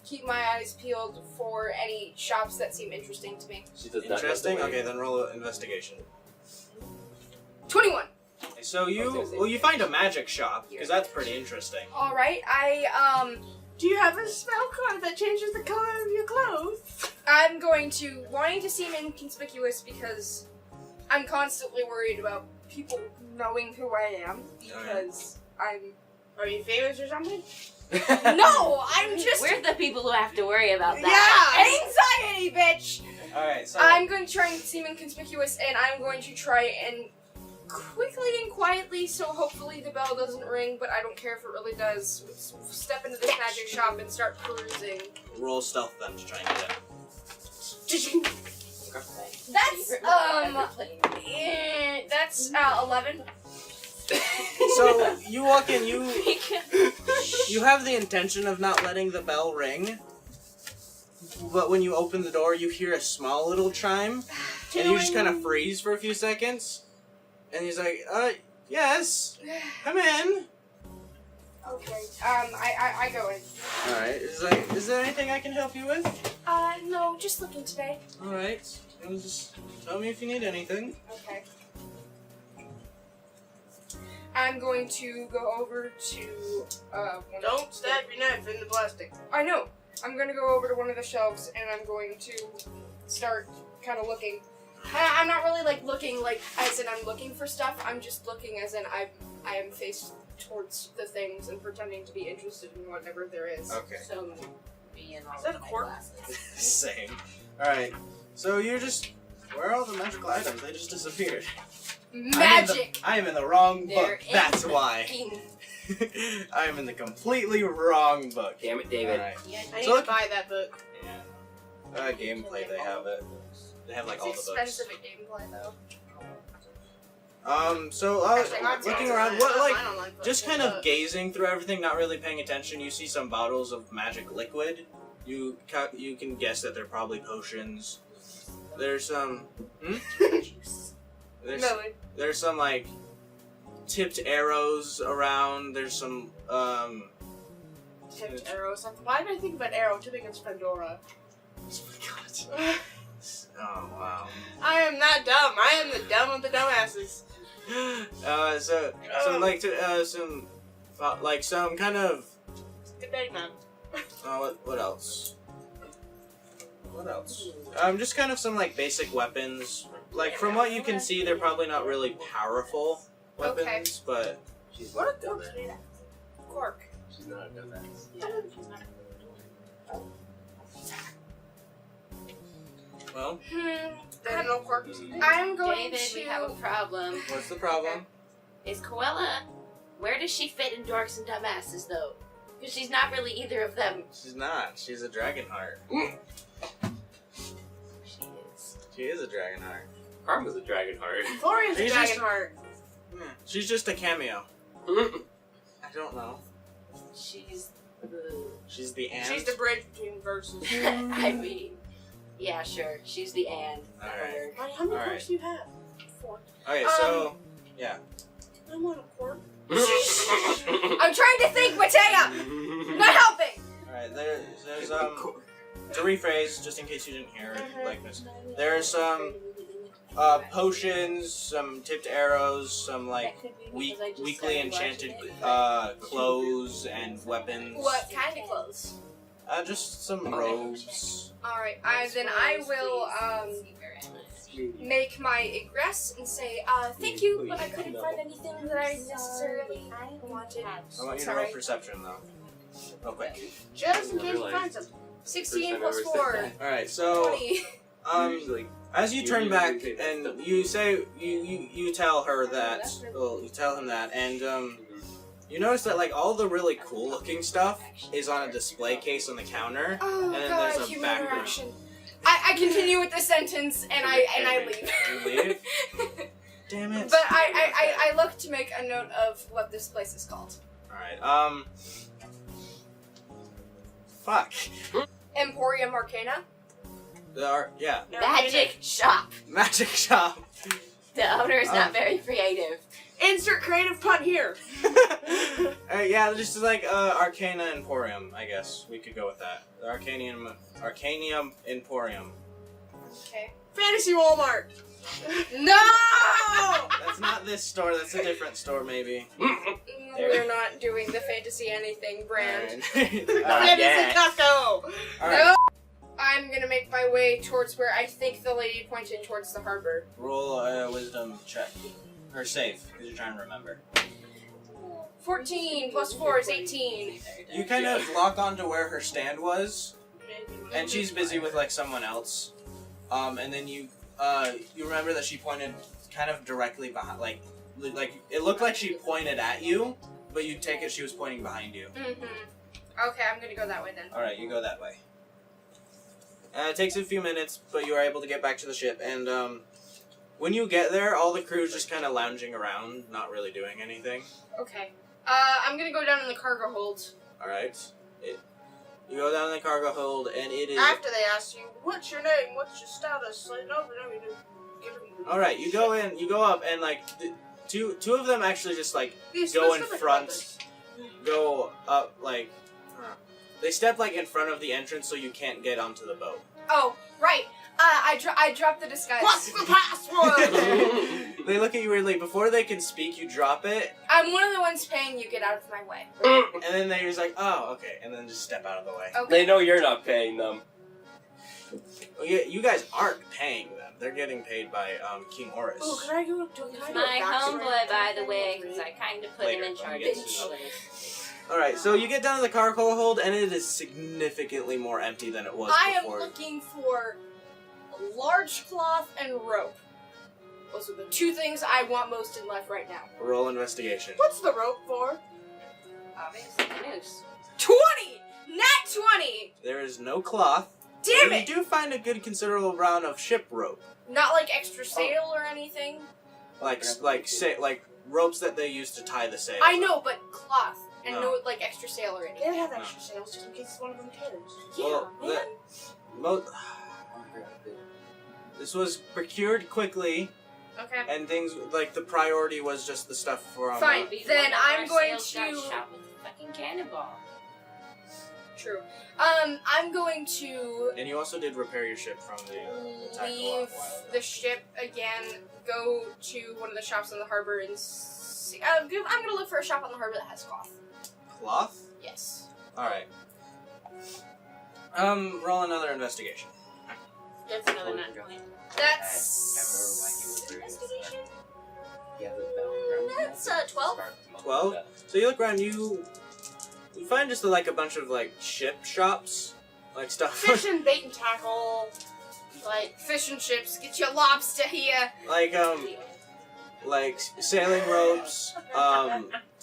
keep my eyes peeled for any shops that seem interesting to me. She does not Interesting. know the way. Okay, then roll an investigation. 21. So you find a magic shop because that's pretty interesting. All right, Do you have a spell card that changes the color of your clothes? I'm going to wanting to seem inconspicuous because I'm constantly worried about people knowing who I am because Are you famous or something? No, I'm just We're the people who have to worry about Yeah. that. anxiety, bitch. All right, so I'm going to try and seem inconspicuous, and I'm going to try and quickly and quietly, so hopefully the bell doesn't ring, but I don't care if it really does. Step into this magic shop and start perusing. roll stealth then to try and get in. That's 11. So you walk in, you have the intention of not letting the bell ring, but when you open the door, you hear a small little chime, and you just kind of freeze for a few seconds. And he's like, yes, come in. Okay. I go in. All right. He's like, is there anything I can help you with? No, just looking today. All right. Just tell me if you need anything. Okay. I'm going to go over to one Don't stab your knife in the plastic. I know. I'm going to go over to one of the shelves and I'm going to start kind of looking. I'm not really like looking like as in I'm looking for stuff. I'm just looking as in I am faced towards the things and pretending to be interested in whatever there is. Okay. So, me and all Is that of a my cork? glasses. Same. All right. So you're just where are all the magical items? They just disappeared. Magic. I am in the wrong book. They're That's why. I am in the completely wrong book. Damn it, David. All right. I need So to buy that book. Yeah. Gameplay. They have it. They have like all the It's books. expensive at gameplay though. So looking around, I don't like just books. kind of gazing through everything, not really paying attention. You see some bottles of magic liquid. You can guess that they're probably potions. There's some. There's some like tipped arrows around. There's some Tipped arrow or something. Why did I think of an arrow tipping its Pandora? Oh my god. Oh wow. I am not dumb. I am the dumb of the dumbasses. So like some kind of Good day, man. what else? What else? Just kind of some like basic weapons. Like from what you can see, they're probably not really powerful weapons, Okay. but She's What not a done dumbass. that. Cork. She's not done that. well, There's no cork. I'm going David, to. we have a problem. what's the problem? Is Qu'ella, where does she fit in dorks and dumbasses though? Because she's not really either of them. She's not. She's a dragonheart. She is. She is a dragonheart. Karma's a dragonheart. Florian's a She's dragon just- heart. Yeah. She's just a cameo. I don't know. She's She's the ant. She's the bridge between verses. I mean, yeah, sure. She's the and. Alright. How many Alright. corks do you have? 4. Okay, so yeah. I want a cork. I'm trying to think, Matea. Not helping. Alright, there's to rephrase, just in case you didn't hear it, like this. There's some potions, some tipped arrows, some like weakly enchanted clothes and weapons. What kind of clothes? Just some robes. All right. Then I will make my egress and say, thank you, but I couldn't find anything that I necessarily wanted. I want you to roll Sorry. perception though. Real quick. Just in case you find something. 16 First time plus I've ever 4. said All right, so 20. Usually, as you turn You back usually say and that's you say you tell her that, well, you tell him that, and you notice that like all the really cool looking stuff is on a display case on the counter, Oh and then god, there's a human background. interaction. I continue with the sentence and I leave. You leave? Damn it! But I look to make a note of what this place is called. All right, fuck. Emporium Arcana. Yeah, Magic shop. magic shop. The owner's not very creative. Insert creative pun here. Yeah, just like Arcana Emporium, I guess we could go with that. The Arcanium Emporium. Okay. Fantasy Walmart. No! That's not this store. That's a different store, maybe. We're not doing the fantasy anything brand. Alright. Fantasy yet. Costco. Alright. No! I'm gonna make my way towards where I think the lady pointed towards the harbor. Roll a wisdom check. Or save, because you're trying to remember. 14 plus 4 is 18. You kind of lock onto where her stand was, and she's busy with like someone else. And then you remember that she pointed kind of directly behind, like it looked like she pointed at you, but you take it she was pointing behind you. Mm-hmm. Okay, I'm gonna go that way then. All right, you go that way. It takes a few minutes, but you are able to get back to the ship, and when you get there, all the crew's just kind of lounging around, not really doing anything. Okay. I'm gonna go down in the cargo hold. All right. You go down in the cargo hold, and it is. After they ask you, what's your name? What's your status? Like, no, you do. Give them. All right, you go in. You go up, and like two of them actually just like These go in specific front. ones. Go up like. They step like in front of the entrance, so you can't get onto the boat. Oh, right. I dropped the disguise. What's the password? They look at you weirdly. Before they can speak, you drop it, I'm one of the ones paying you. Get out of my way. and then they're just like, "Oh, okay," and then just step out of the way. Okay. They know you're not paying them. Well, you guys aren't paying them. They're getting paid by King Horus. Ooh, can I go do He's my homeboy, by the way, because I kind of put him Later, in when charge we of get the to know. business. Alright, so you get down to the cargo hold, and it is significantly more empty than it was I am before. looking for a large cloth and rope. Those are the two things I want most in life right now. Roll investigation. What's the rope for? Obviously, the noose. 20! Nat 20! There is no cloth. Damn but it! You do find a good considerable amount of ship rope. Not like extra sail or anything. Like ropes that they use to tie the sail. I know, but cloth. And No. no like extra sail or They anything. have extra sails just in case one of them tears. Well, man. this was procured quickly, Okay. and things like the priority was just the stuff for Fine. Be the Then one of I'm our going sales guys to- shot with a fucking cannonball. True. I'm going to And you also did repair your ship from the attack a leave while ago. the ship again, go to one of the shops on the harbor and see. I'm gonna look for a shop on the harbor that has cloth. Cloth? Yes. Alright. Roll another investigation. That's another nat 20. That's investigation. That's 12. 12? So you look around, you find just like a bunch of like ship shops, like stuff Fish and bait and tackle. Like fish and chips. Get your lobster here. like sailing ropes,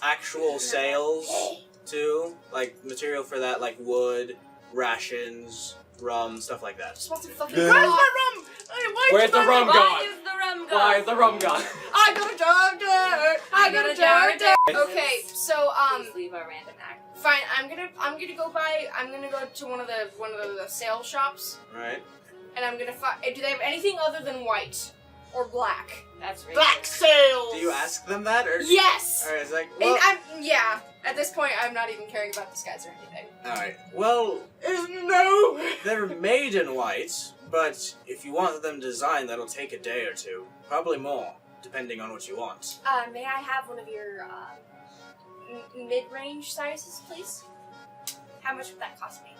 actual sails too, like material for that, like wood, rations, rum, stuff like that. Just want some fucking Yeah. Where's cloth. my rum? Hey, Where's the rum Why gone? is the rum gone? Why is the rum gone? I got a doctor. I got a doctor. Okay, so Please leave our random act. fine. I'm gonna go to one of the sale shops, Right? and I'm gonna find. Do they have anything other than white or black? That's racist. Black sails. Do you ask them that, or? Yes. Alright, it's like, And well, yeah. At this point, I'm not even caring about disguise or anything. alright. Well, No. they're made in white, but if you want them designed, that'll take a day or two. Probably more, depending on what you want. May I have one of your mid-range sizes, please? How much would that cost me?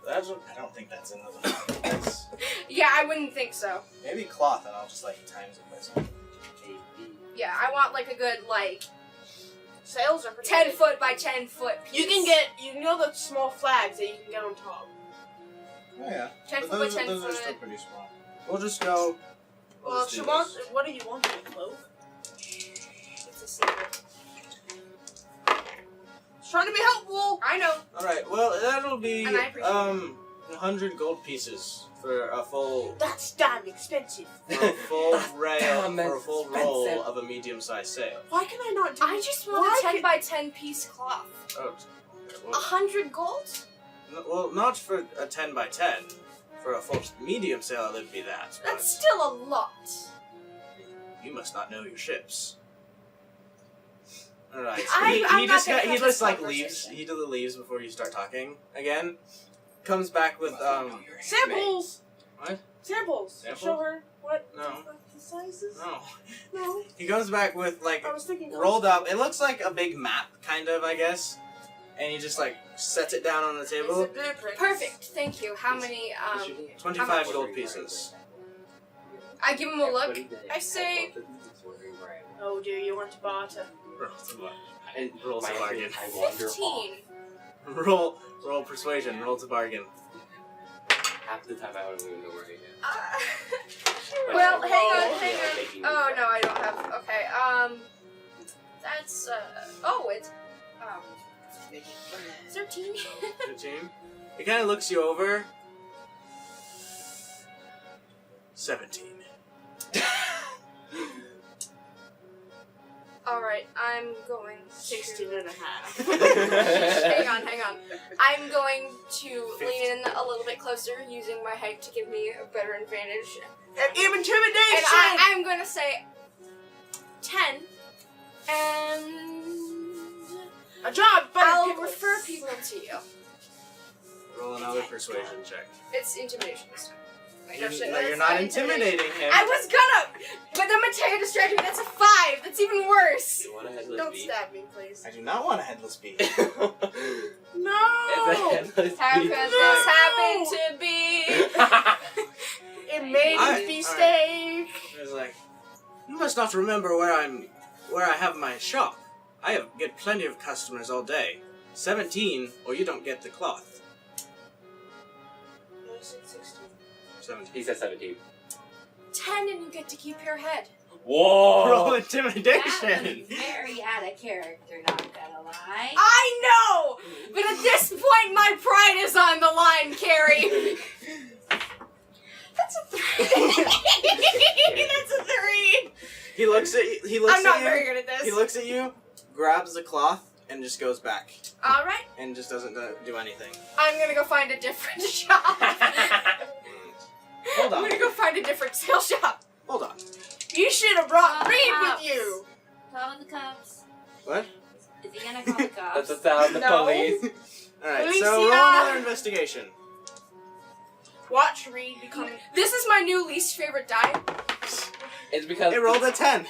I don't think that's in the that's Yeah, I wouldn't think so. maybe cloth, and I'll just like times it by something. Yeah, I want like a good Sails are pretty 10 big. foot by 10 foot piece. You can know the small flags that you can get on top. Oh yeah. 10 But foot by 10 those are foot. still pretty small. We'll just go. Well, just she do wants. this. What do you want? A cloak? It's a secret. Just trying to be helpful. I know. All right. Well, that'll be And I appreciate 100 gold pieces for a full That's damn expensive. for a full rail damn for a full roll expensive. of a medium-sized sail. Why can I not do? I just want Why a 10 can- by 10 piece cloth. Oh, well, 100 gold? well, not for a 10 by 10. For a full medium sail, it'd be that. But That's still a lot. you must not know your ships. All right. I'm he not just gonna he have just this like leaves. conversation. He just leaves before you start talking again. Comes back with Samples. What? Samples. Samples? Show her what No. the sizes. No. No. He comes back with like I was thinking. rolled up. It looks like a big map, kind of, I guess. And he just like sets it down on the It's a table. blueprint. Perfect. Thank you. How many, 25 gold pieces. I give him a look. I say, Oh, do you want to barter? Roll to bargain. 15. Roll persuasion. Roll to bargain. Half the time I don't even know where he is. Well, hang on, Yeah, hang on. taking Oh, the no, I don't have, okay, that's, it's, 13. 15. He kind of looks you over. 17. Alright, I'm going 16 to... and a half. hang on. I'm going to lean in a little bit closer, using my height to give me a better advantage. And even And intimidation. I'm going to say 10, and A job, but I'll refer people to you. Roll another persuasion check. It's intimidation this time. Wait, no, shit, No, that's you're not intimidating him. I was gonna, but then Matea distracted me. That's a 5. That's even worse. You want a headless Don't bee? stab me, please. I do not want a headless bee. It's No. a headless How bee. could this happen to be? It made I- a mistake. He was like, you must not remember where I have my shop. I get plenty of customers all day. 17, or you don't get the cloth. No, I said 16. 17. He said 17. 10 and you get to keep your head. Whoa! Roll That was intimidation. very out of character, not gonna lie. I know! But at this point, my pride is on the line, Carrie. That's a 3. That's a 3. He looks at you. He looks I'm not at very you. good at this. He looks at you, grabs the cloth, and just goes back, Alright, and just doesn't do anything. I'm gonna go find a different shop. Hold I'm on. gonna go find a different sale shop. Hold on. You should have brought Oh, Reed cops. with you. Call the cops. What? Is he gonna call the cops? That's the sound of the No. police. All right. Policia. So roll another investigation. Watch Reed become. This is my new least favorite die. It's because It rolled a 10.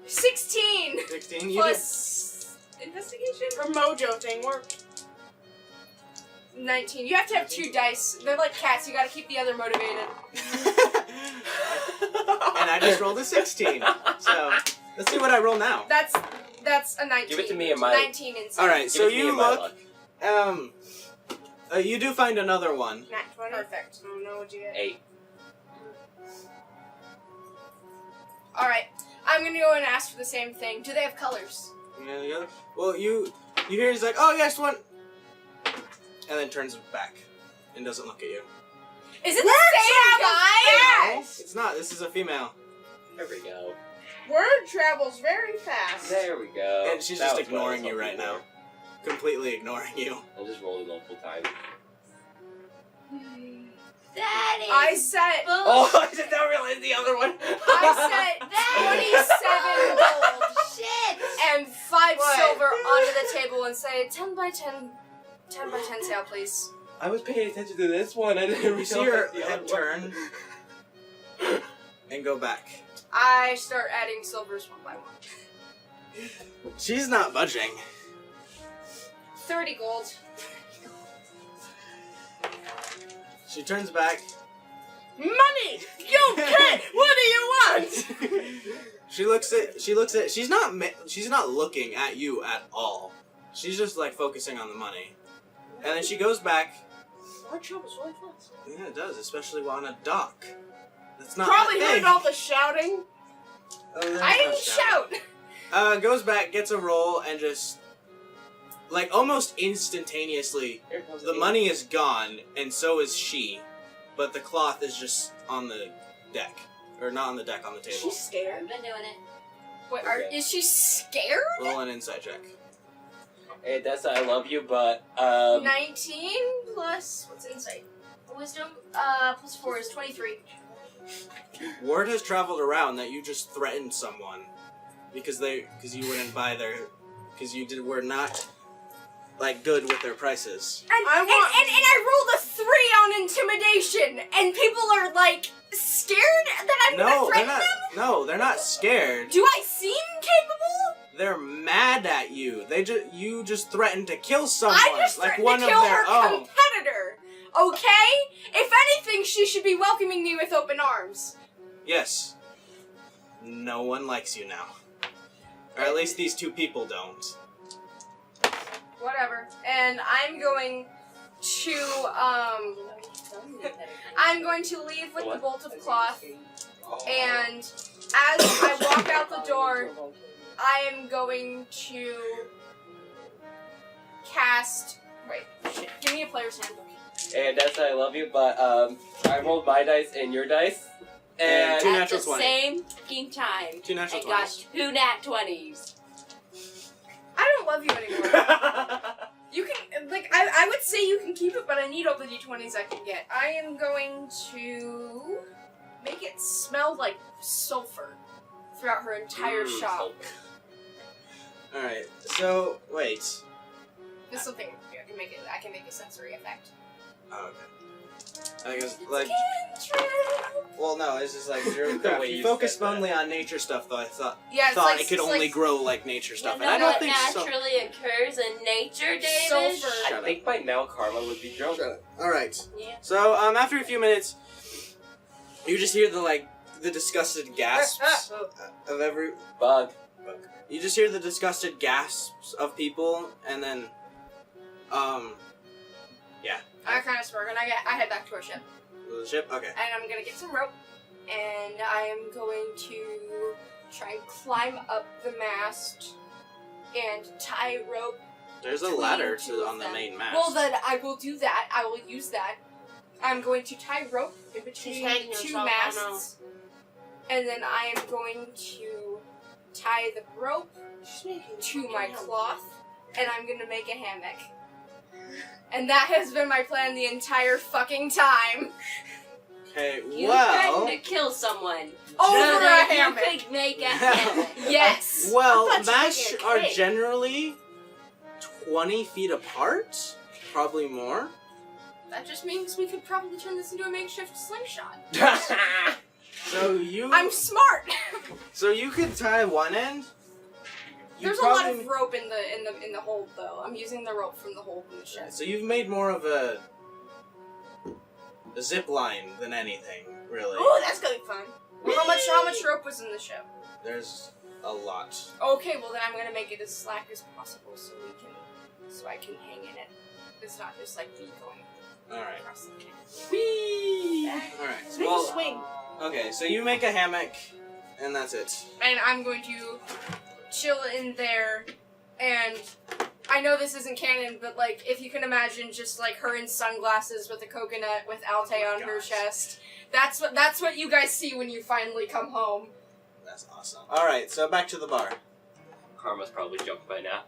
16 16. You plus investigation. Her mojo thing worked. 19. You have to have 2 dice. They're like cats. You gotta keep the other motivated. And I just rolled a 16. So let's see what I roll now. That's a 19. Give it to me and my- 19 inside. All right. Give So it to me you and my look. luck. You do find another one. Nat 20. Perfect. I don't know what you get. 8. All right. I'm gonna go and ask for the same thing. Do they have colors? Yeah, the other. Well, you hear he's like, oh yes, one, and then turns back and doesn't look at you. Is it the same guy? No, it's not. This is a female, There we go. Word travels very fast. There we go. and she's That just was what I was ignoring you hoping right now, for. completely ignoring you. I'll just roll it multiple times. That is I set. Oh, I did not realize the other one. I set 27 gold shit. and 5 What? silver onto the table and say 10 by 10 sale, please. I was paying attention to this one. I didn't You realize see her the head other one. turn and go back. I start adding silvers one by one. She's not budging. 30 gold. She turns back. Money! You kid! What do you want? She looks at. She's not looking at you at all. She's just like focusing on the money. And then she goes back Slide travels really fast. Yeah, it does, especially on a dock. That's not Probably that heard big. all the shouting. Oh, there's I no didn't shout. Goes back, gets a roll, and just like almost instantaneously, the money is gone, and so is she. But the cloth is just on the deck, or not on the deck, on the table. She's scared. I've been doing it. Wait, Okay. is she scared? Roll an insight check. Hey, Adessa, I love you, but 19 plus what's insight? Wisdom. Plus 4 is 23. Word has traveled around that you just threatened someone because you wouldn't buy their, because were not like good with their prices. And I rolled a 3 on intimidation, and people are like scared that I'm gonna threaten them. No, they're not scared. Do I seem capable? They're mad at you. You just threatened to kill someone, I just like threatened one to of kill their her own. competitor. Okay? If anything, she should be welcoming me with open arms. Yes. No one likes you now, or at least these two people don't. Whatever. And I'm going to I'm going to leave with the bolt of cloth, and as I walk out the door, I am going to cast. Wait, shit. Give me a player's handbook. hey, Adessa, I love you, but I rolled my dice and your dice, and Two At natural the 20. same fucking time. 2 natural I got 20s. 2 nat 20s. I don't love you anymore. You can, like, I would say you can keep it, but I need all the d20s I can get. I am going to make it smell like sulfur throughout her entire shop. Alright, so, wait. There's something I can make a sensory effect. Oh, okay. I think it's like, well, no, it's just like, The way you you focused said that. only on nature stuff, though. I thought Yeah, it could only grow like nature stuff, You and I know don't what think so. naturally occurs in nature, David? Sulfur. I think by now Karma would be drunk. Alright. Yeah. So, after a few minutes, you just hear the disgusted gasps of every... Bug. You just hear the disgusted gasps of people, and then, yeah. I kind of smirk, and I head back to our ship. The ship? Okay. And I'm gonna get some rope, and I am going to try and climb up the mast and tie rope. There's a between ladder two of on the them. main mast. Well, then I will do that. I will use that. I'm going to tie rope in between hanging two herself, I know. masts, and then I am going to tie the rope to my cloth, and I'm gonna make a hammock. And that has been my plan the entire fucking time. Okay, You well... threatened to kill someone. Over so a that hammock. You could make a hammock. Yes. Well, I thought you were masts making a are cake. generally 20 feet apart, probably more. That just means we could probably turn this into a makeshift slingshot. So you I'm smart. you could tie one end. You There's a lot probably- of rope in the hold though. I'm using the rope from the hold in the shed. So you've made more of a zip line than anything, really. Oh, that's gonna be fun. How much rope was in the ship? There's a lot. Okay, well then I'm gonna make it as slack as possible so I can hang in it. It's not just like me going Alright. across the camp. Alright. Make Well, a swing. okay, so you make a hammock, and that's it. And I'm going to chill in there, and I know this isn't canon, but like if you can imagine just like her in sunglasses with a coconut with Altair on her gosh. chest. That's what you guys see when you finally come home. That's awesome. Alright, so back to the bar. Karma's probably jumped by now.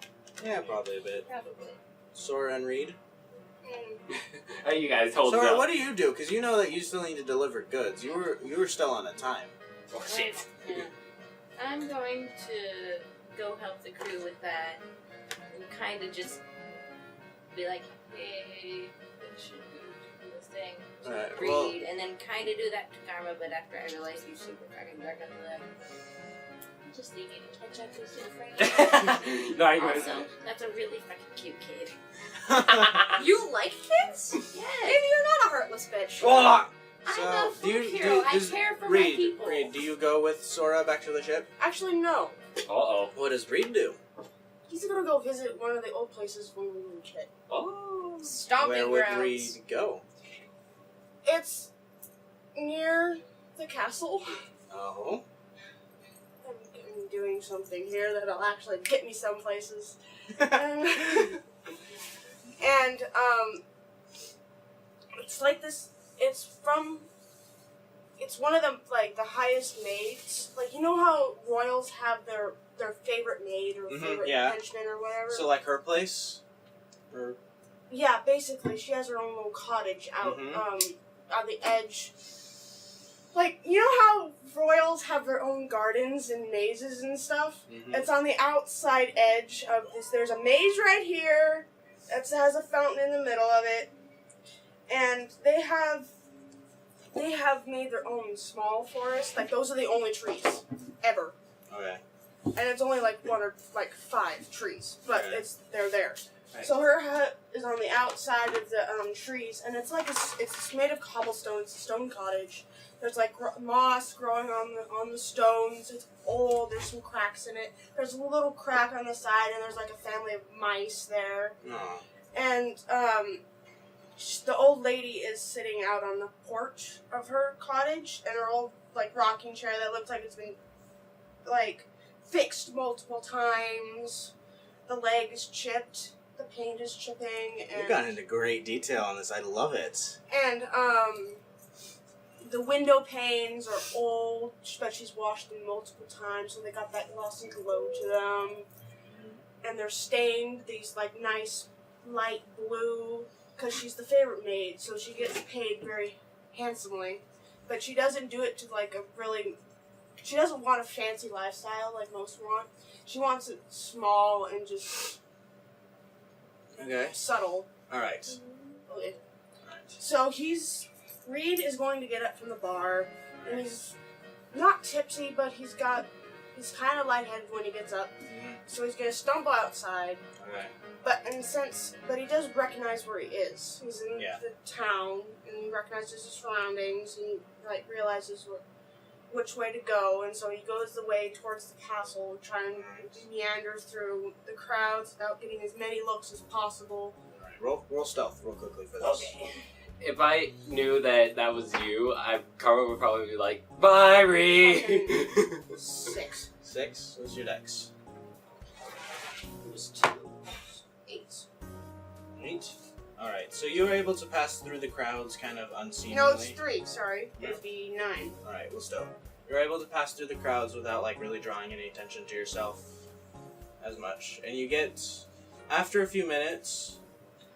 Yeah, probably a bit. Probably. Sora and Reed. How you guys hold Sora, up? what do you do? Because you know that you still need to deliver goods. You were still on a time. Oh shit. Yeah. I'm going to go help the crew with that and kind of just be like, hey, this should do this thing. Alright, Read, well, and then kind of do that to Karma, but after I realize he's super fucking dark on the left, I'll just leave you to catch up with your friend. No, I'm Also, that's a really fucking cute kid. You like kids? Yes. Maybe you're not a heartless bitch. Oh! So, I'm a do you- folk hero. I does care for my Reed, people. Reed, do you go with Sora back to the ship? Actually, no. Uh-oh. What does Reed do? He's gonna go visit one of the old places when we were a kid. Oh. Stomping Where would grounds. Reed go? It's near the castle. Oh. I'm doing something here that'll actually get me some places. And it's like this. It's one of the like the highest maids. Like you know how royals have their favorite maid or favorite yeah. henchman or whatever. So like her place, or yeah, basically she has her own little cottage out on the edge. Like you know how royals have their own gardens and mazes and stuff. It's on the outside edge of this. There's a maze right here that has a fountain in the middle of it, and they have made their own small forest. Like those are the only trees ever, okay. and it's only like 1 or like 5 trees, but Okay. they're there. Right. So her hut is on the outside of the trees, and it's like it's made of cobblestone. It's a stone cottage. There's like moss growing on the stones. It's old. There's some cracks in it. There's a little crack on the side, and there's like a family of mice there. Aw. And the old lady is sitting out on the porch of her cottage, and her old like rocking chair that looks like it's been like fixed multiple times. The leg is chipped. The paint is chipping. And You got into great detail on this. I love it. And the window panes are old, but she's washed them multiple times, so they got that glossy glow to them. And they're stained these like nice light blue, because she's the favorite maid, so she gets paid very handsomely. But she doesn't do it to like a really. She doesn't want a fancy lifestyle like most want. She wants it small and just Okay. subtle. All right. Okay. All right. So Reed is going to get up from the bar, and he's not tipsy, but he's kind of lightheaded when he gets up. So he's going to stumble outside, Okay. but he does recognize where he is. He's in Yeah. the town, and he recognizes his surroundings, and like realizes which way to go, and so he goes the way towards the castle, trying to meander through the crowds without getting as many looks as possible. All right. Roll stealth real quickly for this. Okay. If I knew that was you, Karma would probably be like, "Bye, Ree." 6. 6. What's your dex? It was 2. 8. 8. All right. So you were able to pass through the crowds kind of unseemly. No, it's 3. Sorry, it'd be 9. All right. Well, still, you're able to pass through the crowds without like really drawing any attention to yourself as much, and you get after a few minutes,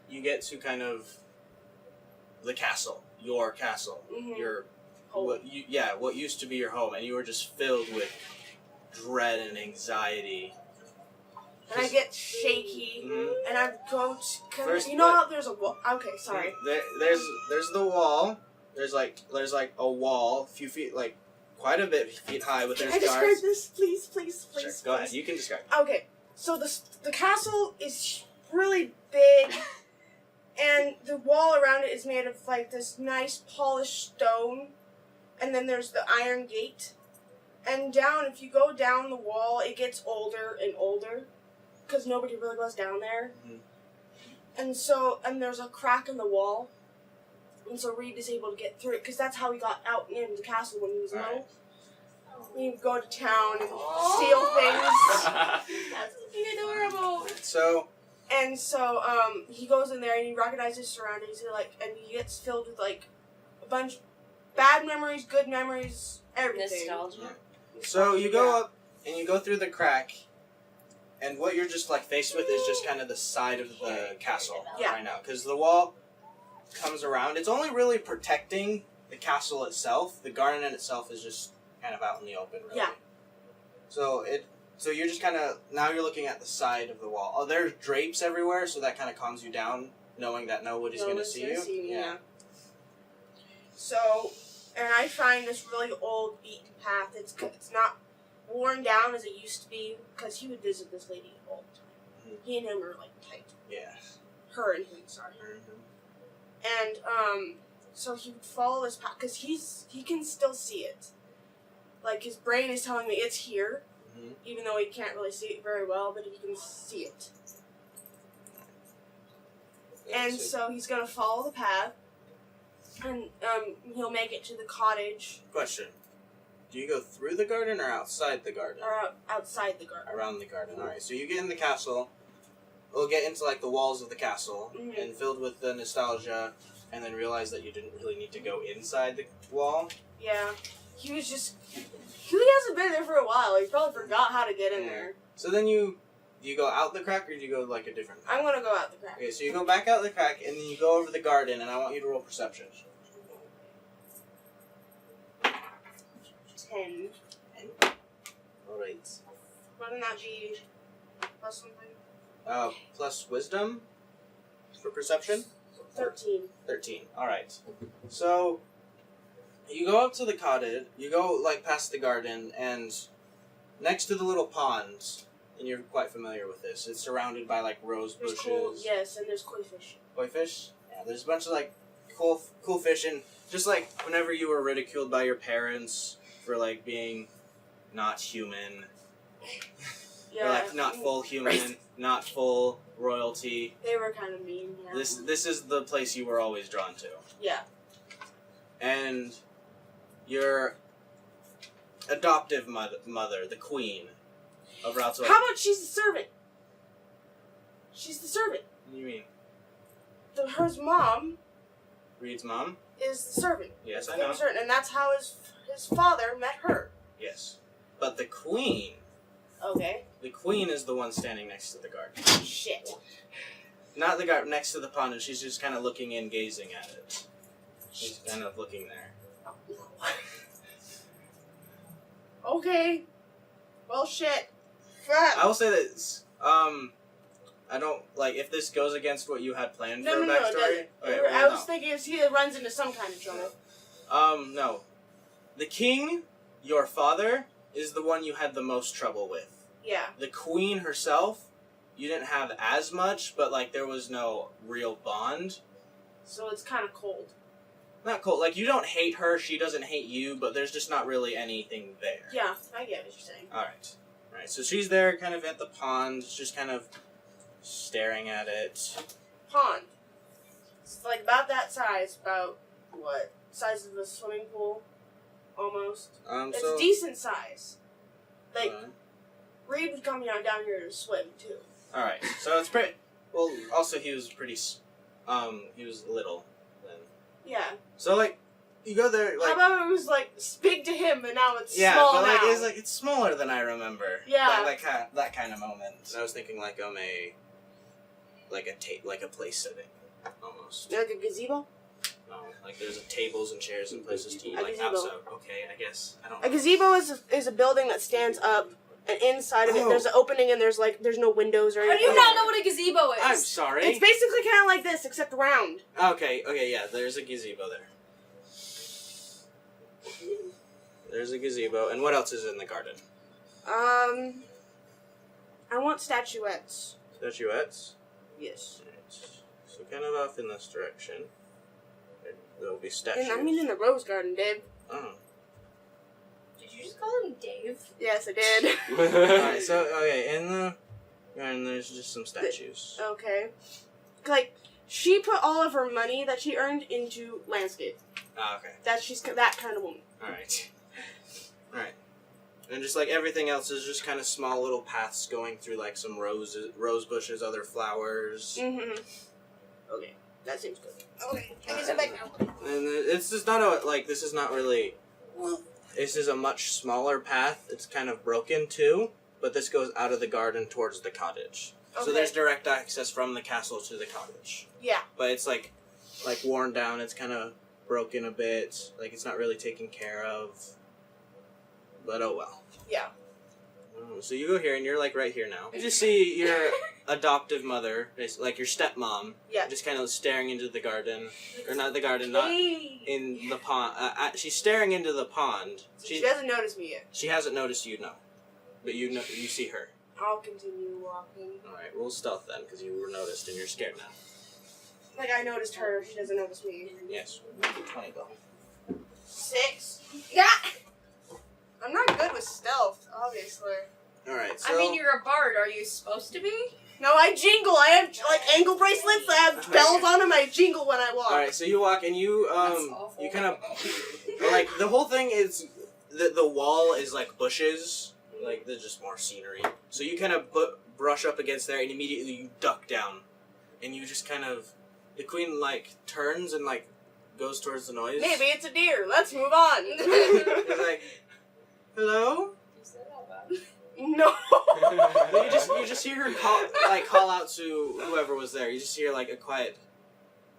you get to kind of the castle, your castle, your what used to be your home, and you were just filled with dread and anxiety. And I get shaky, and I go to, First, you know how there's a wall. Okay, sorry. There's the wall. There's like a wall, a few feet, like quite a bit feet high, but there's Can I describe guards. this, please, Sure, go ahead. You can describe. Okay, so the castle is really big, and the wall around it is made of like this nice polished stone, and then there's the iron gate. And if you go down the wall, it gets older and older, because nobody really goes down there. And there's a crack in the wall, and so Reed is able to get through it, because that's how he got out into the castle when he was little. Alright. He'd go to town and steal things. That's adorable. So He goes in there and he recognizes his surroundings, and he gets filled with like a bunch of bad memories, good memories, everything. Nostalgia. So you go up and you go through the crack, and what you're just like faced with is just kind of the side of the castle right now, because the wall comes around. It's only really protecting the castle itself. The garden in itself is just kind of out in the open. Really. Yeah. So you're just kind of now you're looking at the side of the wall. Oh, there's drapes everywhere, so that kind of calms you down, knowing that nobody's going to see you. Yeah. So, and I find this really old beaten path. It's not worn down as it used to be, because he would visit this lady all the time. He and him are like tight. Yeah. Her and him, sorry. And so he would follow this path because he can still see it. Like his brain is telling me it's here, even though he can't really see it very well, but he can see it. And so he's gonna follow the path, And he'll make it to the cottage Question. Do you go through the garden or outside the garden? or outside the garden. Around the garden. Alright, so you get in the castle. We'll get into like the walls of the castle Mhm. and filled with the nostalgia, and then realize that you didn't really need to go inside the wall. Yeah. He hasn't been there for a while. He probably forgot how to get in there. So then do you go out the crack or do you go like a different path? I'm gonna go out the crack. Okay, so you go back out the crack and then you go over the garden, and I want you to roll perception. 10. Alright. Wouldn't that be plus something? Plus wisdom for perception? 13. 13. Alright. So, you go up to the cottage, you go, like, past the garden, and next to the little pond, and you're quite familiar with this, it's surrounded by, like, rose There's bushes. yes, and there's koi fish. Koi fish? Yeah, there's a bunch of, like, cool fish, and just, like, whenever you were ridiculed by your parents for, like, being not human, Yeah. or, like, not full human, not full royalty, They were kind of mean, yeah. this is the place you were always drawn to. Yeah. And your adoptive mother, the queen of Raltoid. How about she's the servant? She's the servant. What do you mean? Her mom Reed's mom? is the servant. Yes, I The know. servant, and that's how his father met her. Yes. But the queen is the one standing next to the garden. Shit. Not the garden next to the pond, and she's just kind of looking in, gazing at it. She's kind of looking there. Okay. Well, shit. I will say this. I don't, like, if this goes against what you had planned for a No, it backstory. doesn't. Okay, I well, was no. thinking if he runs into some kind of trouble. No. The king, your father, is the one you had the most trouble with. Yeah. The queen herself, you didn't have as much, but, like, there was no real bond. So it's kind of cold. Not cool. Like, you don't hate her, she doesn't hate you, but there's just not really anything there. Yeah, I get what you're saying. Alright. Alright, so she's there kind of at the pond, just kind of staring at it. Pond. It's like about that size. About what? Size of a swimming pool? Almost. It's So... decent size. Like, uh, Reed would come down here to swim, too. Alright, so it's pretty... Well, also he was pretty... he was little then. Yeah. So, like, you go there, like... How about it was, like, big to him, but now it's Yeah, small but, like, now? it's smaller than I remember. Yeah. Like that kind of moment. I was thinking, like, like a place setting, almost. Like a gazebo? No, like there's tables and chairs and places to eat, A like gazebo. outside. Okay, I guess I don't A know. gazebo is a building that stands up, and inside of it Oh. there's an opening, and there's no windows or How do anything. you not know what a gazebo is? I'm sorry. It's basically kind of like this, except round. Okay, yeah. There's a gazebo there. There's a gazebo, and what else is in the garden? I want statuettes. Statuettes. Yes. Right. So kind of off in this direction. There'll be statues. And I mean in the rose garden, Dave. Oh. Did you just call him Dave? Yes, I did. Alright, so okay, in the garden there's just some statues. Okay. Like, she put all of her money that she earned into landscape. Ah, okay. She's that kind of woman. Alright. Alright. And just like everything else is just kind of small little paths going through like some rose bushes, other flowers. Mm-hmm. Okay, that seems good. Okay, I can sit back now. And it's just not this is not really, this is a much smaller path. It's kind of broken too, but this goes out of the garden towards the cottage. Okay. So there's direct access from the castle to the cottage. Yeah. But it's like worn down, it's kind of broken a bit, like it's not really taken care of. But oh well. Yeah. So you go here, and you're like right here now. You just see your adoptive mother, like your stepmom, Yeah. just kind of staring into the garden, or not the garden, not in the pond. She's staring into the pond. She doesn't notice me yet. She hasn't noticed you, no, but you see her. I'll continue walking. All right, roll stealth then, because you were noticed and you're scared now. Like I noticed her, she doesn't notice me. Yes. 20 though. 6. Yeah. I'm not good with stealth, obviously. All right. So I mean, you're a bard. Are you supposed to be? No, I jingle. I have like ankle bracelets that have bells on them. I jingle when I walk. All right, so you walk and you you kind of like the whole thing is the wall is like bushes, like there's just more scenery. So you kind of brush up against there and immediately you duck down, and you just kind of the queen like turns and like goes towards the noise. Maybe it's a deer. Let's move on. It's like, hello. No. You just hear her call out to whoever was there. You just hear like a quiet,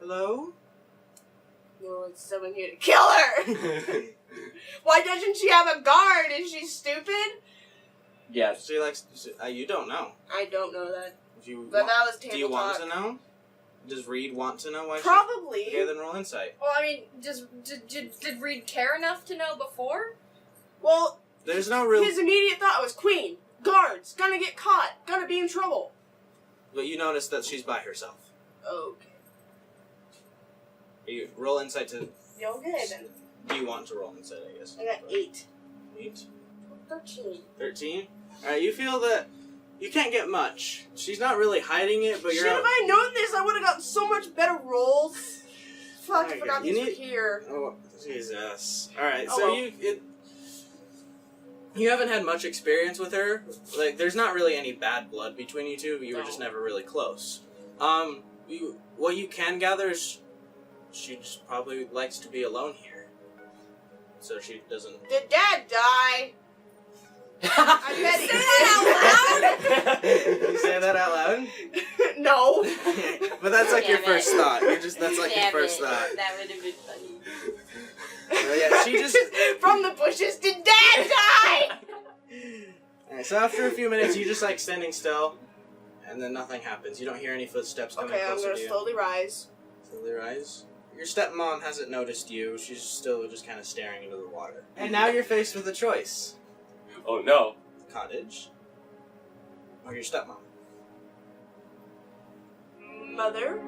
hello. Well, it's someone here to kill her. Why doesn't she have a guard? Is she stupid? Yes. She likes. You don't know. I don't know that. If you But want, that was do table you want talk. to know? Does Reed want to know why? Probably. Okay, then roll insight. Well, I mean, did Reed care enough to know before? Well, There's no real. his immediate thought was queen, guards, gonna get caught, gonna be in trouble. But you notice that she's by herself. Okay. You roll insight to. Yeah, okay then. Do you want to roll insight? I guess. I got 8. 8. 13. 13. All right. You feel that you can't get much. She's not really hiding it, but Shit, you're. if I known this, I would have gotten so much better rolls. Fuck, I Okay, forgot you these were need- here. Oh, Jesus. Alright, Oh, so well. you haven't had much experience with her. Like, there's not really any bad blood between you two, but you were No. just never really close. What you can gather is she just probably likes to be alone here. So she doesn't... Did Dad die? I bet he You say that out loud? No. But that's like your Damn first it. thought. That's like your Damn first it. thought. That would have been funny. Yeah, she just... From the bushes, did Dad die? Alright, so after a few minutes, you just like standing still, and then nothing happens. You don't hear any footsteps coming Okay, I'm closer gonna to you. slowly rise. Slowly rise. Your stepmom hasn't noticed you. She's still just kind of staring into the water. And now you're faced with a choice. Oh no. Cottage. Or your stepmom. Mother?